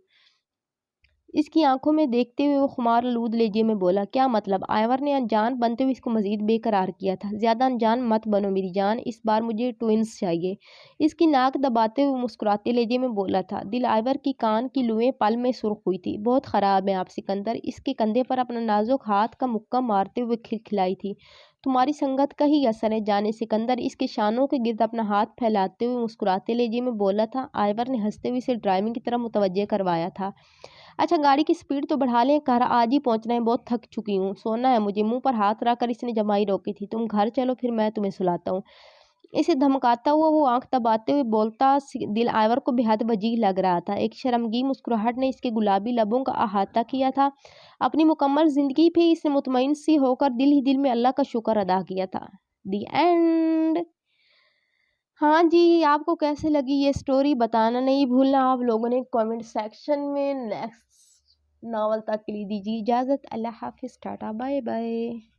اس کی آنکھوں میں دیکھتے ہوئے وہ خمار آلود لہجے میں بولا، کیا مطلب؟ آئیور نے انجان بنتے ہوئے اس کو مزید بے قرار کیا تھا۔ زیادہ انجان مت بنو میری جان، اس بار مجھے ٹوئنز چاہیے، اس کی ناک دباتے ہوئے مسکراتے لہجے میں بولا تھا۔ دل آئیور کی کان کی لوئیں پل میں سرخ ہوئی تھی۔ بہت خراب ہیں آپ سکندر، اس کے کندھے پر اپنا نازک ہاتھ کا مکہ مارتے ہوئے کھلکھلائی تھی۔ تمہاری سنگت کا ہی اثر ہے جانے سکندر، اس کے شانوں کے گرد اپنا ہاتھ پھیلاتے ہوئے مسکراتے لہجے میں بولا تھا۔ آئیور نے ہنستے ہوئے اسے ڈرائیونگ کی طرف متوجہ کروایا تھا۔ اچھا گاڑی کی سپیڈ تو بڑھا لیں، گھر آج ہی پہنچنا ہے، بہت تھک چکی ہوں، سونا ہے مجھے۔ منہ پر ہاتھ رکھ کر اس نے جمائی روکی تھی۔ تم گھر چلو پھر میں تمہیں سلاتا ہوں۔ اسے دھمکاتا ہوا وہ آنکھ دباتے ہوئے بولتا دل آئیور کو بے حد وجیح لگ رہا تھا۔ ایک شرمگین مسکراہٹ نے اس کے گلابی لبوں کا احاطہ کیا تھا۔ اپنی مکمل زندگی پہ اس نے مطمئن سی ہو کر دل ہی دل میں اللہ کا شکر ادا کیا تھا۔ The end. ہاں جی، آپ کو کیسے لگی یہ سٹوری بتانا نہیں بھولنا آپ لوگوں نے کامنٹ سیکشن میں۔ نیکسٹ ناول تک کے لیے دیجیے اجازت۔ اللہ حافظ، ٹاٹا، بائے بائے۔